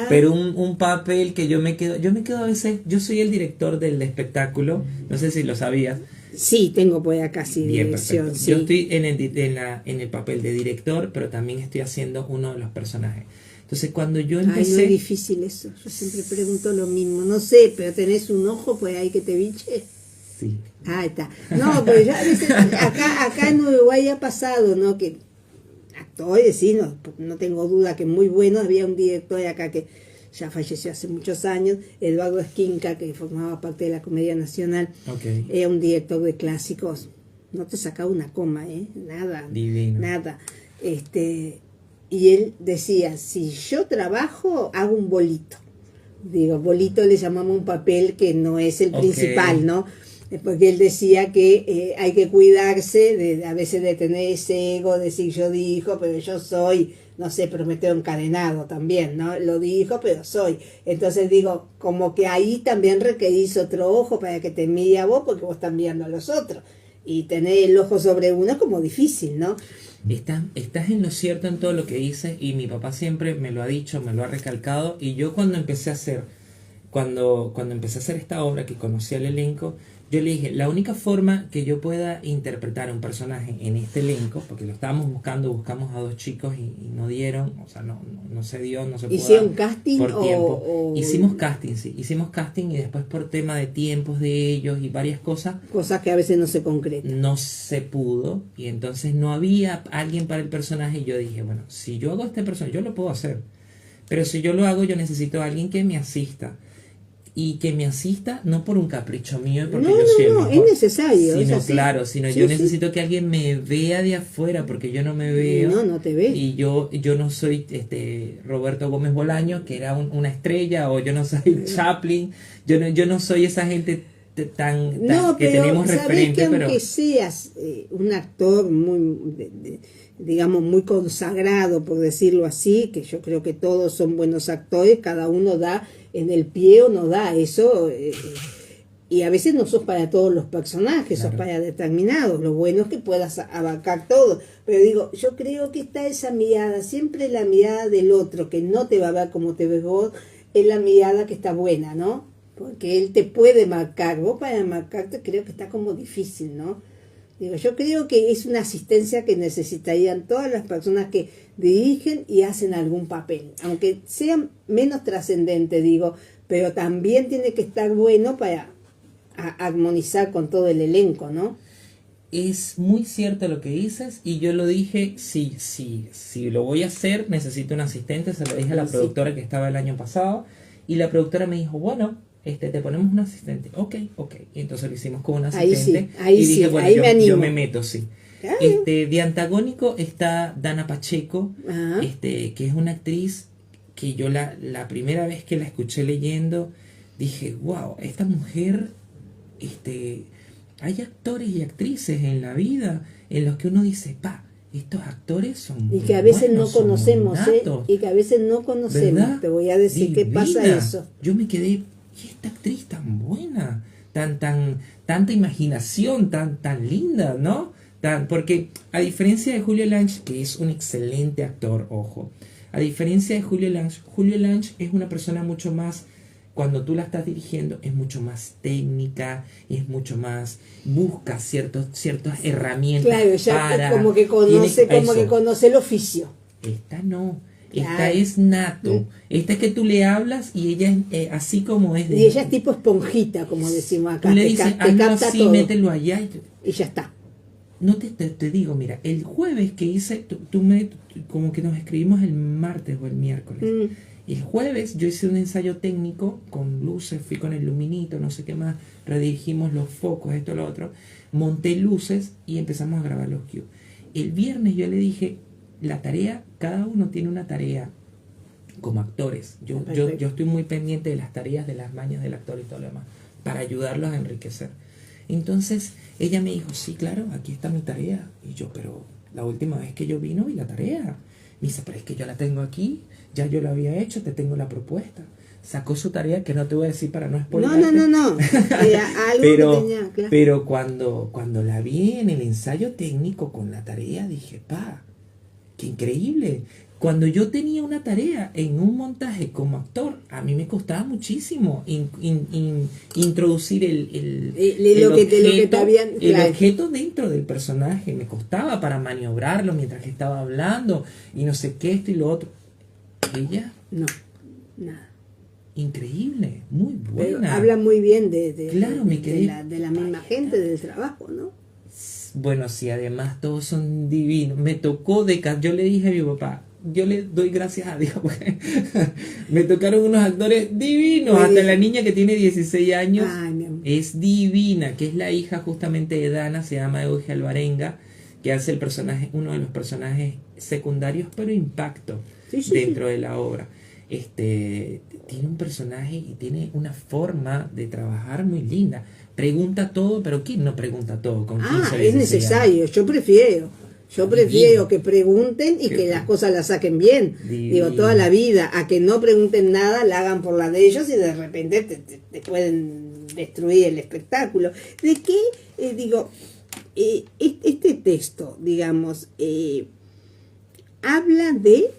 pero un papel que yo me quedo a veces, yo soy el director del espectáculo, no sé si lo sabías. Sí, tengo pues acá dirección. Sí. Yo estoy en el papel de director, pero también estoy haciendo uno de los personajes. Entonces cuando yo empecé... no es difícil eso, yo siempre pregunto lo mismo, no sé, pero tenés un ojo pues ahí que te biche. Sí. Está. No, pero ya a veces acá en Uruguay ha pasado, ¿no? Que actores, sí, no tengo duda que muy bueno. Había un director acá que ya falleció hace muchos años, Eduardo Esquinca, que formaba parte de la Comedia Nacional. Okay. Era un director de clásicos, no te sacaba una coma, nada. Divino. Nada. Y él decía, si yo trabajo, hago un bolito. Digo, bolito le llamamos un papel que no es el principal, ¿no? Porque él decía que hay que cuidarse a veces de tener ese ego, decir yo dijo, pero yo soy, no sé, Prometeo encadenado también, ¿no? Lo dijo, pero soy. Entonces digo, como que ahí también requerís otro ojo para que te mire a vos, porque vos estás mirando a los otros. Y tener el ojo sobre uno es como difícil, ¿no? Estás en lo cierto en todo lo que dices, y mi papá siempre me lo ha dicho, me lo ha recalcado, y yo cuando empecé a hacer esta obra, que conocí al elenco, yo le dije, la única forma que yo pueda interpretar un personaje en este elenco, porque lo estábamos buscamos a 2 chicos y no dieron, o sea, no se dio, no se pudo. ¿Hicieron casting por tiempo? Hicimos casting, sí, hicimos casting, y después por tema de tiempos de ellos y varias cosas que a veces no se concretan. No se pudo, y entonces no había alguien para el personaje, y yo dije, bueno, si yo hago este personaje, yo lo puedo hacer, pero si yo lo hago, yo necesito a alguien que me asista. Y que me asista no por un capricho mío, porque yo soy el mejor, es necesario. Sino yo necesito que alguien me vea de afuera, porque yo no me veo. No te ves. Y yo no soy Roberto Gómez Bolaño, que era una estrella, o yo no soy Chaplin. Yo no soy esa gente No, que pero tenemos sabés referente, que aunque pero seas un actor muy, digamos, muy consagrado, por decirlo así, que yo creo que todos son buenos actores, cada uno da en el pie o no da, eso, y a veces no sos para todos los personajes, claro. sos para determinados, lo bueno es que puedas abarcar todo, pero digo, yo creo que está esa mirada, siempre la mirada del otro, que no te va a ver como te ves vos, es la mirada que está buena, ¿no? Porque él te puede marcar, vos para marcarte creo que está como difícil, ¿no? Digo, yo creo que es una asistencia que necesitarían todas las personas que dirigen y hacen algún papel, aunque sea menos trascendente, digo, pero también tiene que estar bueno para armonizar con todo el elenco, ¿no? Es muy cierto lo que dices y yo lo dije, si lo voy a hacer necesito un asistente, se lo dije a la productora que estaba el año pasado y la productora me dijo, bueno, te ponemos un asistente, ok, y entonces lo hicimos con un asistente y dije, bueno, yo me meto, sí. Claro. De antagónico está Dana Pacheco, que es una actriz que yo la primera vez que la escuché leyendo dije, wow, esta mujer, hay actores y actrices en la vida en los que uno dice, estos actores son y que a veces buenos, no conocemos, y que a veces no conocemos, ¿verdad? Te voy a decir qué pasa eso. Yo me quedé, ¿y esta actriz tan buena? Tanta imaginación, tan linda, ¿no? Porque a diferencia de Julio Lange, que es un excelente actor, ojo, a diferencia de Julio Lange es una persona mucho más, cuando tú la estás dirigiendo, es mucho más técnica, es mucho más, busca ciertas herramientas. Claro, ya como que conoce el oficio. Esta no. Esta es nato. Esta es que tú le hablas y ella es así como es. Y ella es tipo esponjita, como decimos acá. Tú le dices, hazlo así, todo. Mételo allá. Y ya está. No te digo, mira, el jueves que hice, como que nos escribimos el martes o el miércoles. El jueves yo hice un ensayo técnico con luces, fui con el luminito, no sé qué más, redirigimos los focos, esto, lo otro. Monté luces y empezamos a grabar los cues. El viernes yo le dije, la tarea, cada uno tiene una tarea como actores. Yo estoy muy pendiente de las tareas, de las mañas del actor y todo lo demás, para ayudarlos a enriquecer. Entonces ella me dijo, sí, claro, aquí está mi tarea. Y yo, pero la última vez que yo vino vi la tarea. Me dice, pero es que yo la tengo aquí, ya yo la había hecho, te tengo la propuesta. Sacó su tarea, que no te voy a decir para no spoilearte. No. Pero cuando la vi en el ensayo técnico con la tarea, dije, qué increíble. Cuando yo tenía una tarea en un montaje como actor, a mí me costaba muchísimo introducir el objeto dentro del personaje. Me costaba para maniobrarlo mientras que estaba hablando y no sé qué, esto y lo otro. Ella, no, nada. Increíble, muy buena. Pero habla muy bien de la misma gente, del trabajo, ¿no? Bueno, sí, además todos son divinos. Me tocó yo le dije a mi papá, yo le doy gracias a Dios porque me tocaron unos actores divinos. Muy hasta bien. La niña que tiene 16 años es divina, que es la hija justamente de Dana, se llama Euge Alvarenga, que hace el personaje, uno de los personajes secundarios, pero impacto dentro de la obra. Tiene un personaje y tiene una forma de trabajar muy linda. Pregunta todo, pero ¿quién no pregunta todo con 15 es necesario, años? Yo prefiero que pregunten y que las cosas las saquen bien. Divino. Digo, toda la vida, a que no pregunten nada, la hagan por la de ellos y de repente te pueden destruir el espectáculo. ¿De qué? Este texto, digamos, habla de...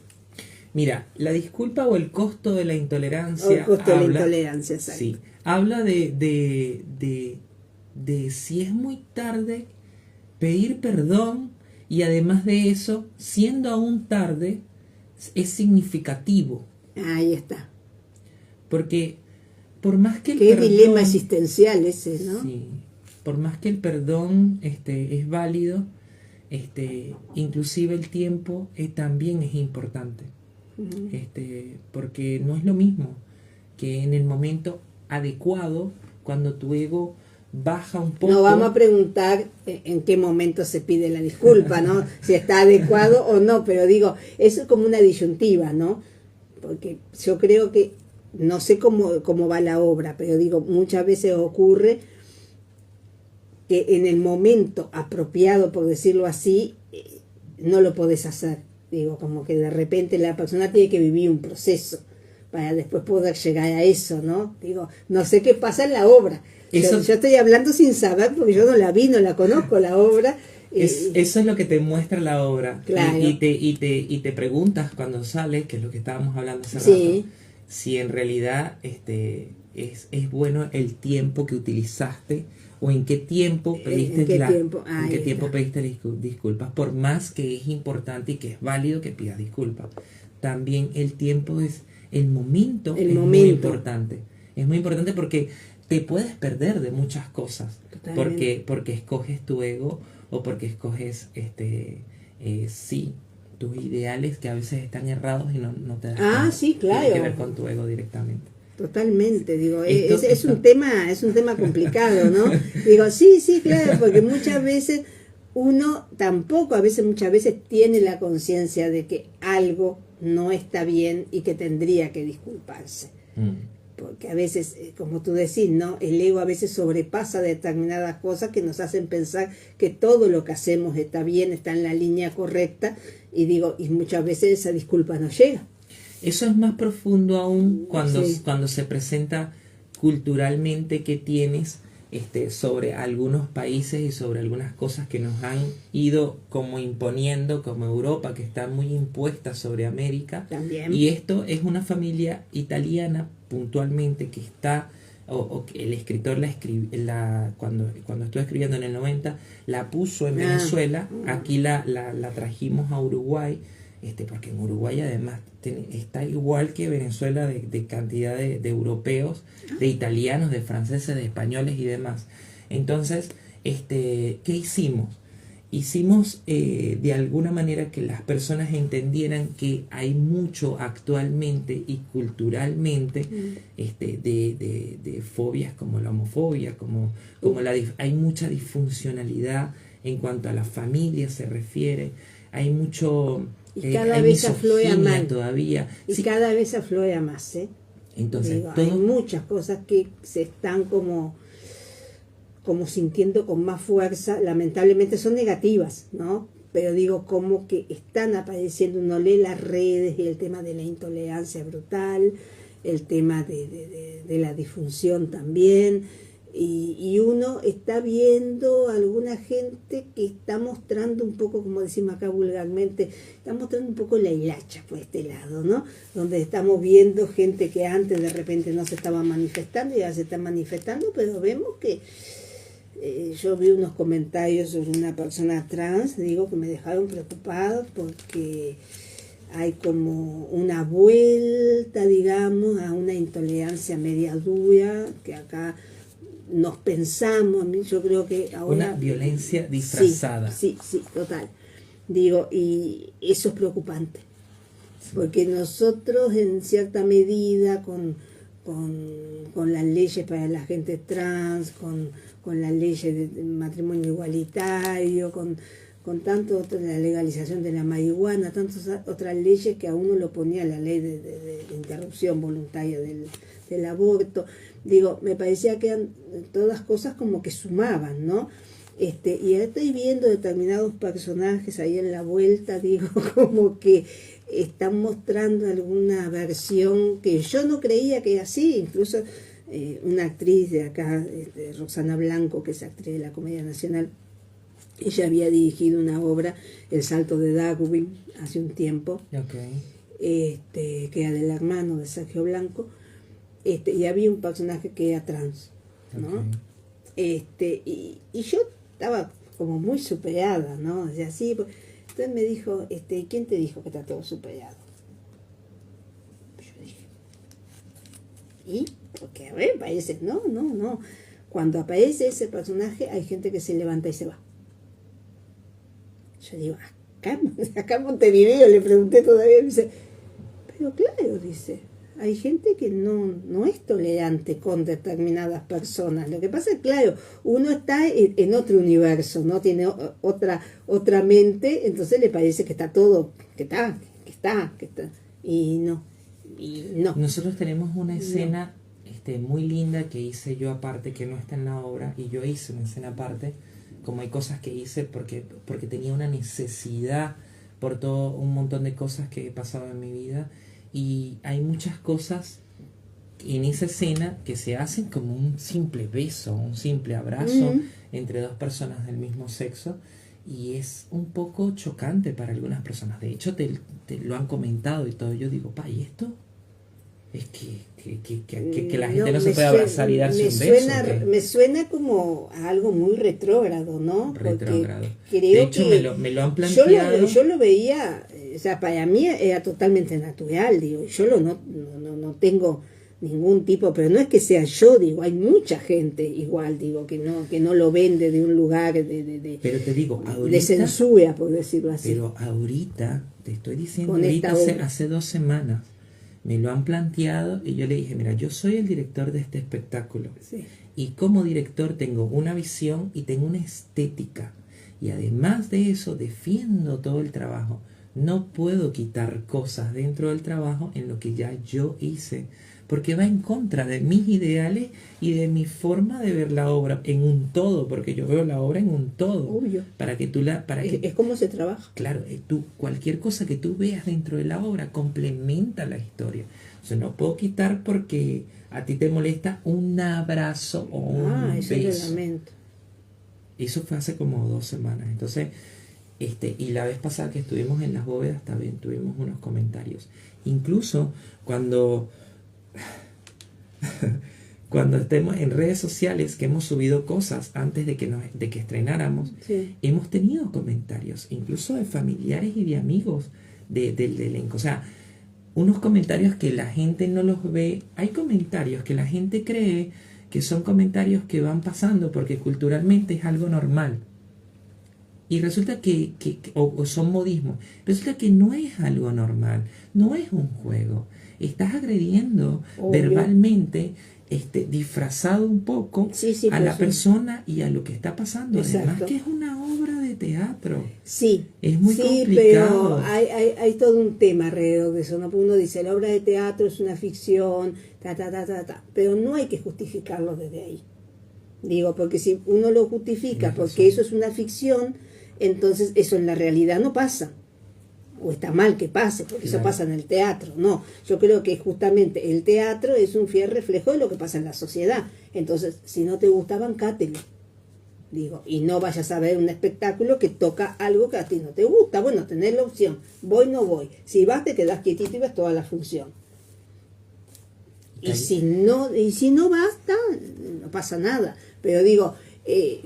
Mira, la disculpa o el costo de la intolerancia. O el costo de la intolerancia, exacto. Sí, habla de si es muy tarde, pedir perdón, y además de eso, siendo aún tarde, es significativo. Ahí está. Porque por más que el perdón... Qué dilema existencial ese, ¿no? Sí, por más que el perdón es válido, inclusive el tiempo también es importante. Porque no es lo mismo que en el momento adecuado, cuando tu ego baja un poco. No vamos a preguntar en qué momento se pide la disculpa, ¿no? Si está adecuado o no, pero digo, eso es como una disyuntiva, ¿no? Porque yo creo que, no sé cómo va la obra, pero digo, muchas veces ocurre que en el momento apropiado, por decirlo así, no lo podés hacer. Digo, como que de repente la persona tiene que vivir un proceso para después poder llegar a eso, ¿no? Digo, no sé qué pasa en la obra. Yo estoy hablando sin saber porque yo no la vi, no la conozco la obra. Eso es lo que te muestra la obra. Claro. Y te preguntas cuando sales, que es lo que estábamos hablando hace sí. rato, si en realidad es bueno el tiempo que utilizaste o en qué tiempo pediste pediste disculpas, por más que es importante y que es válido que pidas disculpas. También el tiempo es el momento. Muy importante. Es muy importante porque te puedes perder de muchas cosas. Porque escoges tu ego o porque escoges tus ideales que a veces están errados y no te das cuenta. Sí, claro. Tiene que ver con tu ego directamente. Totalmente, digo, es un tema complicado, ¿no? Digo, sí, claro, porque muchas veces uno tampoco, muchas veces tiene la conciencia de que algo no está bien y que tendría que disculparse. Porque a veces, como tú decís, ¿no? El ego a veces sobrepasa determinadas cosas que nos hacen pensar que todo lo que hacemos está bien, está en la línea correcta, y muchas veces esa disculpa no llega. Eso es más profundo aún cuando se presenta culturalmente que tienes sobre algunos países y sobre algunas cosas que nos han ido como imponiendo, como Europa, que está muy impuesta sobre América. También. Y esto es una familia italiana puntualmente que está, o que el escritor cuando estuvo escribiendo en el 90, la puso en Venezuela, aquí la trajimos a Uruguay, porque en Uruguay además está igual que Venezuela de cantidad de europeos, de italianos, de franceses, de españoles y demás. Entonces, ¿qué hicimos? Hicimos de alguna manera que las personas entendieran que hay mucho actualmente y culturalmente de fobias como la homofobia, hay mucha disfuncionalidad en cuanto a la familia se refiere, hay mucho... Y cada vez afloja más todavía. Y cada vez afloja más, ¿eh? Entonces, hay muchas cosas que se están como sintiendo con más fuerza. Lamentablemente son negativas, ¿no? Pero como que están apareciendo, uno lee las redes y el tema de la intolerancia brutal, el tema de la disfunción también. Y uno está viendo a alguna gente que está mostrando un poco, como decimos acá vulgarmente, está mostrando un poco la hilacha por este lado, ¿no? Donde estamos viendo gente que antes de repente no se estaba manifestando y ahora se está manifestando, pero vemos que yo vi unos comentarios sobre una persona trans, que me dejaron preocupado porque hay como una vuelta, digamos, a una intolerancia media dura, que acá nos pensamos, yo creo que ahora... Una violencia disfrazada. Sí, total. Y eso es preocupante, porque nosotros en cierta medida con las leyes para la gente trans, con las leyes de matrimonio igualitario, con tanto la legalización de la marihuana, tantas otras leyes que a uno lo ponía la ley de interrupción voluntaria del aborto, me parecía que eran todas cosas como que sumaban, ¿no? Y ahora estoy viendo determinados personajes ahí en la vuelta, como que están mostrando alguna versión que yo no creía que era así. Incluso una actriz de acá, Roxana Blanco, que es actriz de la Comedia Nacional, ella había dirigido una obra, El Salto de Darwin, hace un tiempo, que era del hermano de Sergio Blanco, y había un personaje que era trans, ¿no? Y yo estaba como muy superada, ¿no? O sea, sí, entonces me dijo, ¿quién te dijo que está todo superado? Yo dije, ¿y? Porque a ver, parece, no. Cuando aparece ese personaje hay gente que se levanta y se va. Yo digo, acá en Montevideo, le pregunté todavía, me dice, pero claro, dice, hay gente que no es tolerante con determinadas personas. Lo que pasa es, claro, uno está en otro universo, ¿no? Tiene otra mente, entonces le parece que está todo, que está. Y no. Nosotros tenemos una escena muy linda que hice yo aparte, que no está en la obra, y yo hice una escena aparte, como hay cosas que hice porque tenía una necesidad por todo un montón de cosas que he pasado en mi vida, y hay muchas cosas en esa escena que se hacen como un simple beso, un simple abrazo entre dos personas del mismo sexo, y es un poco chocante para algunas personas. De hecho, te lo han comentado y todo. Yo digo, ¿y esto? Es que la gente no se puede abrazar y darse un beso. Me suena como a algo muy retrógrado, ¿no? Retrógrado. Creo de hecho, que me lo han planteado. Yo lo veía, o sea, para mí era totalmente natural, digo. Yo no tengo ningún tipo, pero no es que sea yo, digo, hay mucha gente igual, digo, que no lo vende de un lugar pero te digo, ahorita, de censura, por decirlo así. Pero ahorita, te estoy diciendo, ahorita hace 2 semanas, me lo han planteado y yo le dije, mira, yo soy el director de este espectáculo. Sí. Y como director tengo una visión y tengo una estética. Y además de eso, defiendo todo el trabajo. No puedo quitar cosas dentro del trabajo en lo que ya yo hice, porque va en contra de mis ideales y de mi forma de ver la obra en un todo, porque yo veo la obra en un todo. Obvio. Es como se trabaja. Claro, cualquier cosa que tú veas dentro de la obra complementa la historia. O sea, no puedo quitar porque a ti te molesta un abrazo o un eso beso. lo lamento. Eso fue hace como 2 semanas. Entonces, y la vez pasada que estuvimos en las bóvedas también tuvimos unos comentarios. Incluso cuando estemos en redes sociales, que hemos subido cosas antes de que estrenáramos, sí, hemos tenido comentarios, incluso de familiares y de amigos del elenco. O sea, unos comentarios que la gente no los ve. Hay comentarios que la gente cree que son comentarios que van pasando porque culturalmente es algo normal. Y resulta o son modismos. Resulta que no es algo normal, no es un juego. Estás agrediendo verbalmente, disfrazado un poco a la persona y a lo que está pasando. Exacto. Además que es una obra de teatro. Sí. Es muy complicado. Pero hay todo un tema alrededor de eso, ¿no? Uno dice, la obra de teatro es una ficción, pero no hay que justificarlo desde ahí. Digo, porque si uno lo justifica porque eso es una ficción, entonces eso en la realidad no pasa. O está mal que pase, porque eso pasa en el teatro. No, yo creo que justamente el teatro es un fiel reflejo de lo que pasa en la sociedad. Entonces, si no te gusta, bancátelo. Digo, y no vayas a ver un espectáculo que toca algo que a ti no te gusta. Bueno, tenés la opción, voy, no voy. Si vas, te quedás quietito y ves toda la función. Y si no basta, no pasa nada. Pero digo,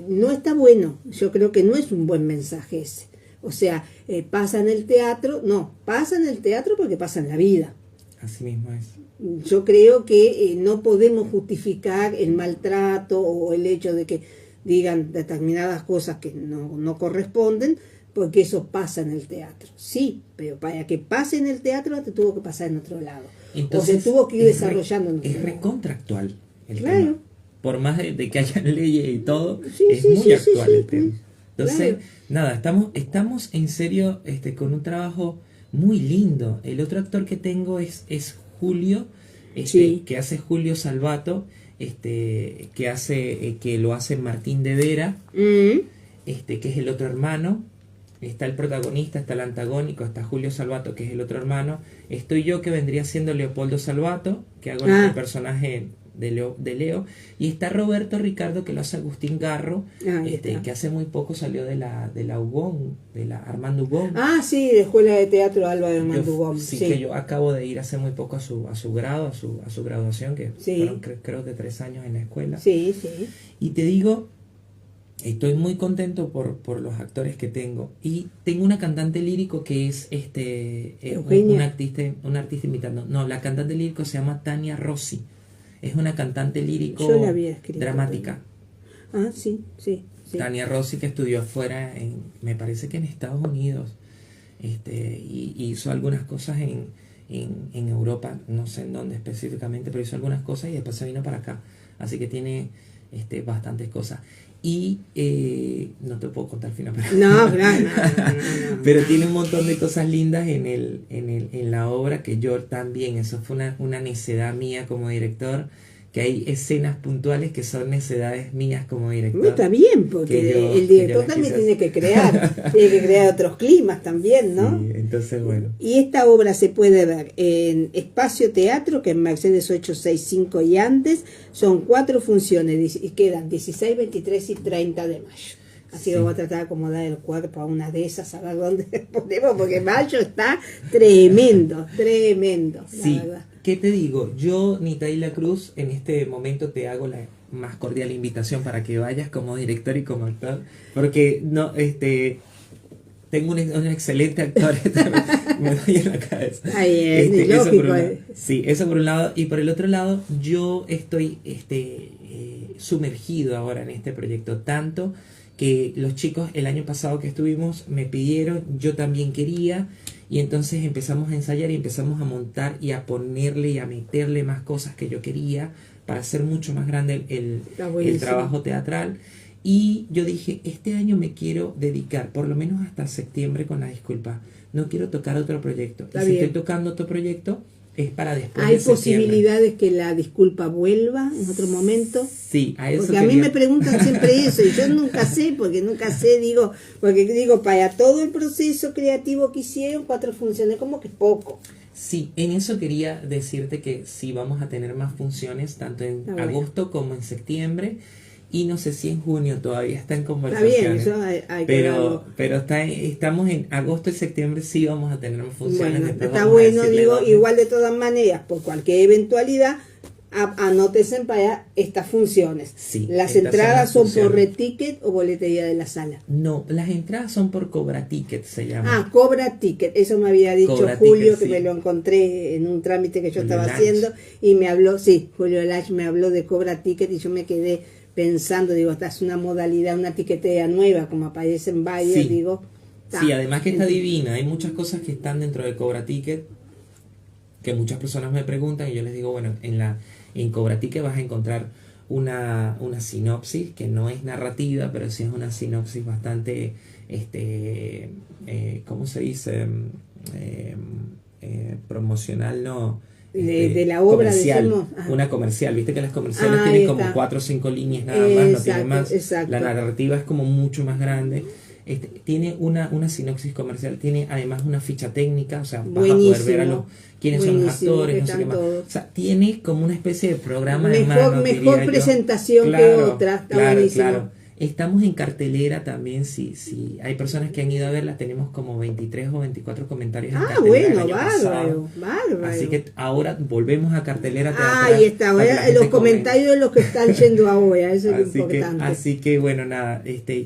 no está bueno. Yo creo que no es un buen mensaje ese. O sea, pasa en el teatro. No, pasa en el teatro porque pasa en la vida. Así mismo es. Yo creo que no podemos justificar el maltrato o el hecho de que digan determinadas cosas que no corresponden, porque eso pasa en el teatro. Sí, pero para que pase en el teatro te tuvo que pasar en otro lado. Entonces, o se tuvo que ir desarrollando en otro lado. Es recontractual el claro. tema. Por más de que haya leyes y todo, sí, es muy actual el tema. Pues, Entonces, claro. nada, estamos en serio con un trabajo muy lindo. El otro actor que tengo es Julio, que hace Julio Salvato, que lo hace Martín de Vera, que es el otro hermano. Está el protagonista, está el antagónico, está Julio Salvato, que es el otro hermano. Estoy yo, que vendría siendo Leopoldo Salvato, que hago el personaje de Leo. Y está Roberto Ricardo, que lo hace Agustín Garro, que hace muy poco salió de la UBON, de la Armando Ubón. Ah, sí, de Escuela de Teatro Alba de Armando Ubón. Sí, que yo acabo de ir hace muy poco a su grado, a su graduación, que fueron creo de 3 años en la escuela. Sí. Y te digo, estoy muy contento por los actores que tengo. Y tengo una cantante lírico que es un artista imitando. No, la cantante lírico se llama Tania Rossi. Es una cantante lírico dramática. Ah, sí. Tania Rossi, que estudió afuera, me parece que en Estados Unidos. Y hizo algunas cosas en Europa, no sé en dónde específicamente, pero hizo algunas cosas y después se vino para acá. Así que tiene bastantes cosas. Y no te puedo contar al final, pero no. pero tiene un montón de cosas lindas en la obra, que yo también, eso fue una necedad mía como director, que hay escenas puntuales que son necedades mías como director. Está bien, porque el director también tiene que crear otros climas también, ¿no? Sí, entonces bueno. Y esta obra se puede ver en Espacio Teatro, que en Mercedes 865 y antes, son 4 funciones, y quedan 16, 23 y 30 de mayo. Así que vamos a tratar de acomodar el cuerpo a una de esas, a ver dónde ponemos, porque mayo está tremendo, Sí, la verdad. ¿Qué te digo? Yo, Nitaila Cruz, en este momento te hago la más cordial invitación para que vayas como director y como actor, porque no, tengo un excelente actor, me doy en la cabeza. Ahí es, lógico. Sí, eso por un lado, y por el otro lado, yo estoy sumergido ahora en este proyecto, tanto que los chicos el año pasado que estuvimos me pidieron, yo también quería, y entonces empezamos a ensayar y empezamos a montar y a ponerle y a meterle más cosas que yo quería para hacer mucho más grande el trabajo teatral. Y yo dije, este año me quiero dedicar por lo menos hasta septiembre con la disculpa, no quiero tocar otro proyecto. Y si estoy tocando otro proyecto es para después ¿Hay de septiembre. posibilidades que la disculpa vuelva en otro momento? Sí, a eso porque a mí me preguntan siempre eso y yo nunca sé, porque digo, para todo el proceso creativo que hicieron, 4 funciones, como que es poco. Sí, en eso quería decirte que sí vamos a tener más funciones, tanto en agosto como en septiembre. Y no sé si en junio todavía está en conversaciones. Está bien, eso hay pero estamos en agosto y septiembre, sí vamos a tener más funciones. Bueno, está bueno, digo, igual de todas maneras, por cualquier eventualidad, anótense para estas funciones. Sí, ¿Las entradas son por Reticket o boletería de la sala? No, las entradas son por Cobra Ticket, se llama. Cobra Ticket, eso me había dicho Cobra Julio, Ticket, que sí. me lo encontré en un trámite que yo Julio estaba Lach. haciendo, y me habló, Julio Lach me habló de Cobra Ticket, y yo me quedé pensando, digo, esta es una modalidad, una tiquetea nueva, como aparece en varios, Sí. digo. Sí, además que está divina, hay muchas cosas que están dentro de Cobra Ticket, que muchas personas me preguntan, y yo les digo, bueno, en Cobra Ticket vas a encontrar una sinopsis, que no es narrativa, pero sí es una sinopsis bastante, ¿cómo se dice? Promocional, no... de la obra, comercial, decimos. Una comercial, viste que las comerciales tienen como 4 o 5 líneas nada más, no tienen más. Exacto. La narrativa es como mucho más grande. Tiene una sinopsis comercial, tiene además una ficha técnica, o sea, vas a poder ver a quiénes son los actores, no sé qué más. O sea, tiene como una especie de programa mejor presentación que otra, está buenísimo. Claro. Estamos en cartelera también, si hay personas que han ido a verla, tenemos como 23 o 24 comentarios en cartelera. Bárbaro. Así que ahora volvemos a cartelera teatral. Ahí está, ahora los comentarios de los que están yendo ahora, eso es importante. Así que bueno, nada,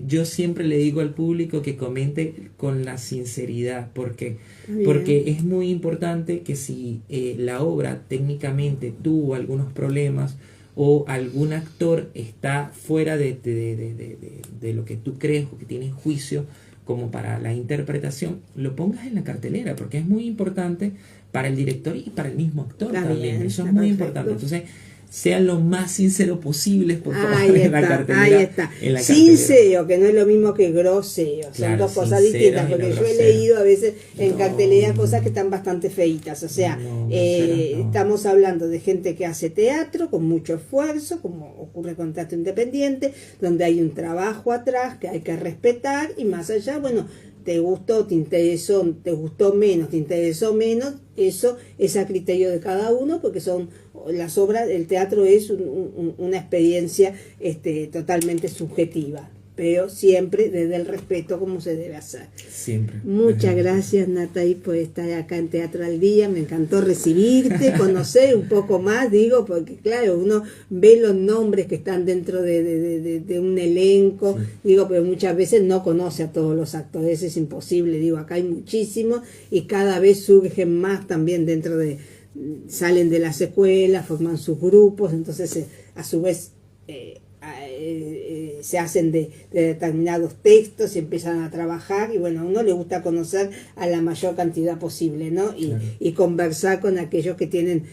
yo siempre le digo al público que comente con la sinceridad, porque es muy importante que si la obra técnicamente tuvo algunos problemas, o algún actor está fuera de lo que tú crees o que tienes juicio como para la interpretación, lo pongas en la cartelera, porque es muy importante para el director y para el mismo actor también. Eso es muy importante. Entonces, sean lo más sinceros posibles, por favor, en la cartelera. Ahí está. Sincero, que no es lo mismo que grosero. Son dos cosas distintas, porque yo he leído a veces en cartelera cosas que están bastante feitas. O sea, estamos hablando de gente que hace teatro con mucho esfuerzo, como ocurre con Teatro Independiente, donde hay un trabajo atrás que hay que respetar, y más allá, bueno, te gustó, te interesó, te gustó menos, te interesó menos, eso es a criterio de cada uno, porque son las obras, el teatro es una experiencia totalmente subjetiva, pero siempre desde el respeto, como se debe hacer. Siempre. Muchas gracias, Natalie, por estar acá en Teatro al Día. Me encantó recibirte, conocer un poco más, digo, porque claro, uno ve los nombres que están dentro de un elenco, digo, pero muchas veces no conoce a todos los actores, es imposible, digo, acá hay muchísimos y cada vez surgen más también salen de las escuelas, forman sus grupos, entonces a su vez se hacen de determinados textos y empiezan a trabajar, y bueno, a uno le gusta conocer a la mayor cantidad posible, ¿no? Y conversar con aquellos que tienen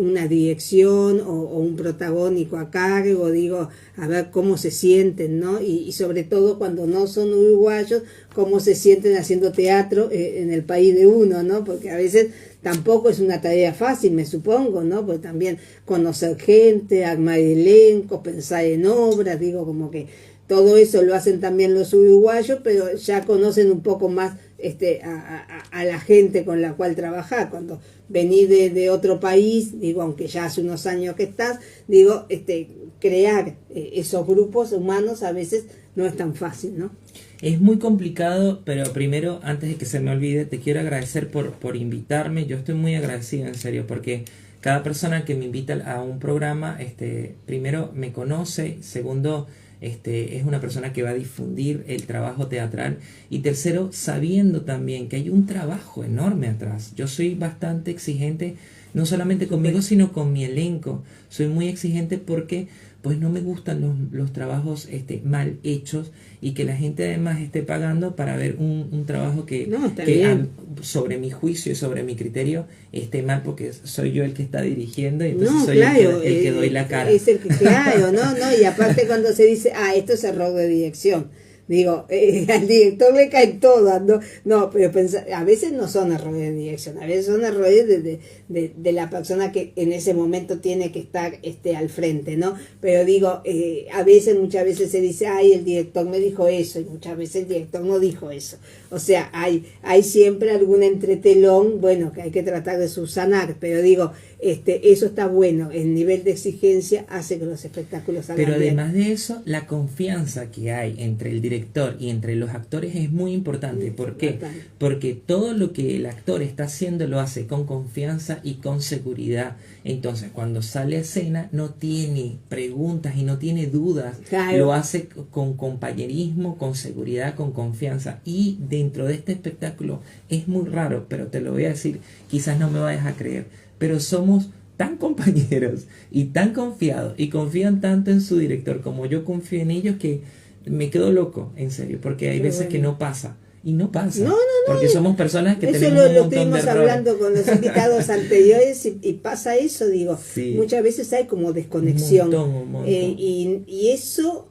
una dirección o un protagónico a cargo, digo, a ver cómo se sienten, ¿no? Y sobre todo cuando no son uruguayos, cómo se sienten haciendo teatro en el país de uno, ¿no? Porque a veces tampoco es una tarea fácil, me supongo, ¿no? Porque también conocer gente, armar elenco, pensar en obras, digo, como que todo eso lo hacen también los uruguayos, pero ya conocen un poco más a la gente con la cual trabajar. Cuando venís de otro país, digo, aunque ya hace unos años que estás, digo, crear esos grupos humanos a veces no es tan fácil, ¿no? Es muy complicado, pero primero, antes de que se me olvide, te quiero agradecer por invitarme. Yo estoy muy agradecido, en serio, porque cada persona que me invita a un programa, primero me conoce, segundo, es una persona que va a difundir el trabajo teatral, y tercero, sabiendo también que hay un trabajo enorme atrás. Yo soy bastante exigente, no solamente conmigo, sino con mi elenco. Soy muy exigente porque pues no me gustan los trabajos mal hechos, y que la gente además esté pagando para ver un trabajo que sobre mi juicio y sobre mi criterio esté mal, porque soy yo el que está dirigiendo, y entonces soy el que doy la cara. Es el que, claro, no, y aparte cuando se dice, esto es error de dirección, digo, al director le caen todas, no, pero a veces no son errores de dirección, a veces son errores de la persona que en ese momento tiene que estar al frente, ¿no? Pero digo, muchas veces se dice, el director me dijo eso, y muchas veces el director no dijo eso. O sea, hay siempre algún entretelón, bueno, que hay que tratar de subsanar, pero digo, eso está bueno, el nivel de exigencia hace que los espectáculos salgan bien. Pero además bien. de eso, la confianza que hay entre el director y entre los actores es muy importante. ¿Por qué? Porque todo lo que el actor está haciendo lo hace con confianza y con seguridad. Entonces, cuando sale a escena, no tiene preguntas y no tiene dudas. Claro. Lo hace con compañerismo, con seguridad, con confianza. Y dentro de este espectáculo es muy raro, pero te lo voy a decir, quizás no me vayas a creer, pero somos tan compañeros y tan confiados, y confían tanto en su director como yo confío en ellos, que me quedo loco, en serio, porque hay veces que no pasa. Y no pasa, porque somos personas que tenemos un montón de errores. Eso lo estuvimos hablando con los invitados anteriores, y pasa eso, digo, sí. Muchas veces hay como desconexión. Un montón. Y eso,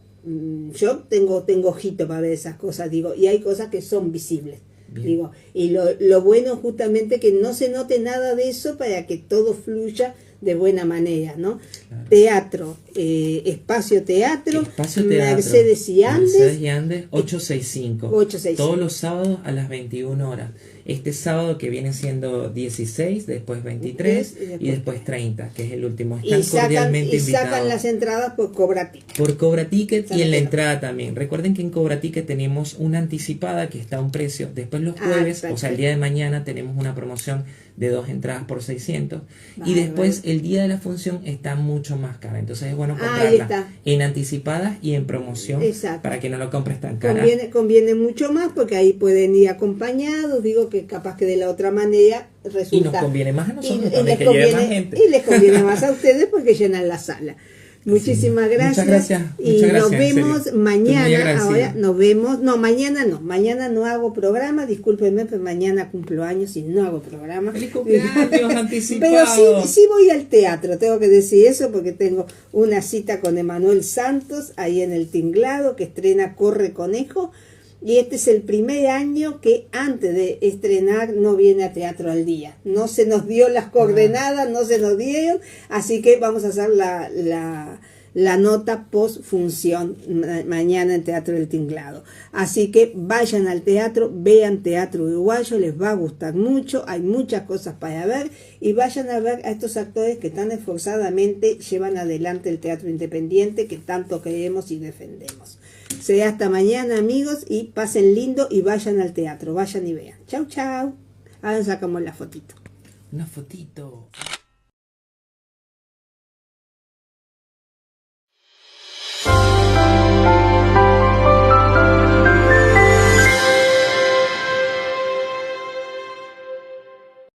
yo tengo ojito para ver esas cosas, digo, y hay cosas que son visibles. Bien. Digo, y lo bueno justamente que no se note nada de eso, para que todo fluya de buena manera, ¿no? Claro. Teatro, Espacio Teatro, Mercedes y Andes, 865, todos los sábados a las 21 horas. Este sábado, que viene siendo 16, después 23 y después 30, que es el último. Están cordialmente invitados. Y sacan las entradas por Cobra Ticket. Por Cobra Ticket, y en la entrada también. Recuerden que en Cobra Ticket tenemos una anticipada que está a un precio. Después los jueves, o sea, el día de mañana, tenemos una promoción de 2 entradas por 600. Y después el día de la función está mucho más cara. Entonces es bueno comprarla en anticipadas y en promoción. Exacto. Para que no lo compres tan cara. Conviene mucho más, porque ahí pueden ir acompañados. Digo que capaz que de la otra manera resulta. Y nos conviene más a nosotros también, que lleve más gente. Y les conviene más a ustedes, porque llenan la sala. Muchísimas gracias. Muchas gracias. Y nos vemos mañana. Ahora nos vemos. No, mañana no. Mañana no hago programa. Discúlpenme, pero mañana cumplo años y no hago programa. ¡Feliz cumpleaños anticipado! Pero sí voy al teatro. Tengo que decir eso, porque tengo una cita con Emanuel Santos ahí en el Tinglado, que estrena Corre Conejo. Y este es el primer año que antes de estrenar no viene a Teatro al Día. No se nos dio las coordenadas, no se nos dieron, así que vamos a hacer la nota post función mañana en Teatro del Tinglado. Así que vayan al teatro, vean teatro uruguayo, les va a gustar mucho, hay muchas cosas para ver, y vayan a ver a estos actores que tan esforzadamente llevan adelante el teatro independiente que tanto queremos y defendemos. Será hasta mañana, amigos, y pasen lindo y vayan al teatro, vayan y vean. Chau, chau. Ahora sacamos la fotito. Una fotito.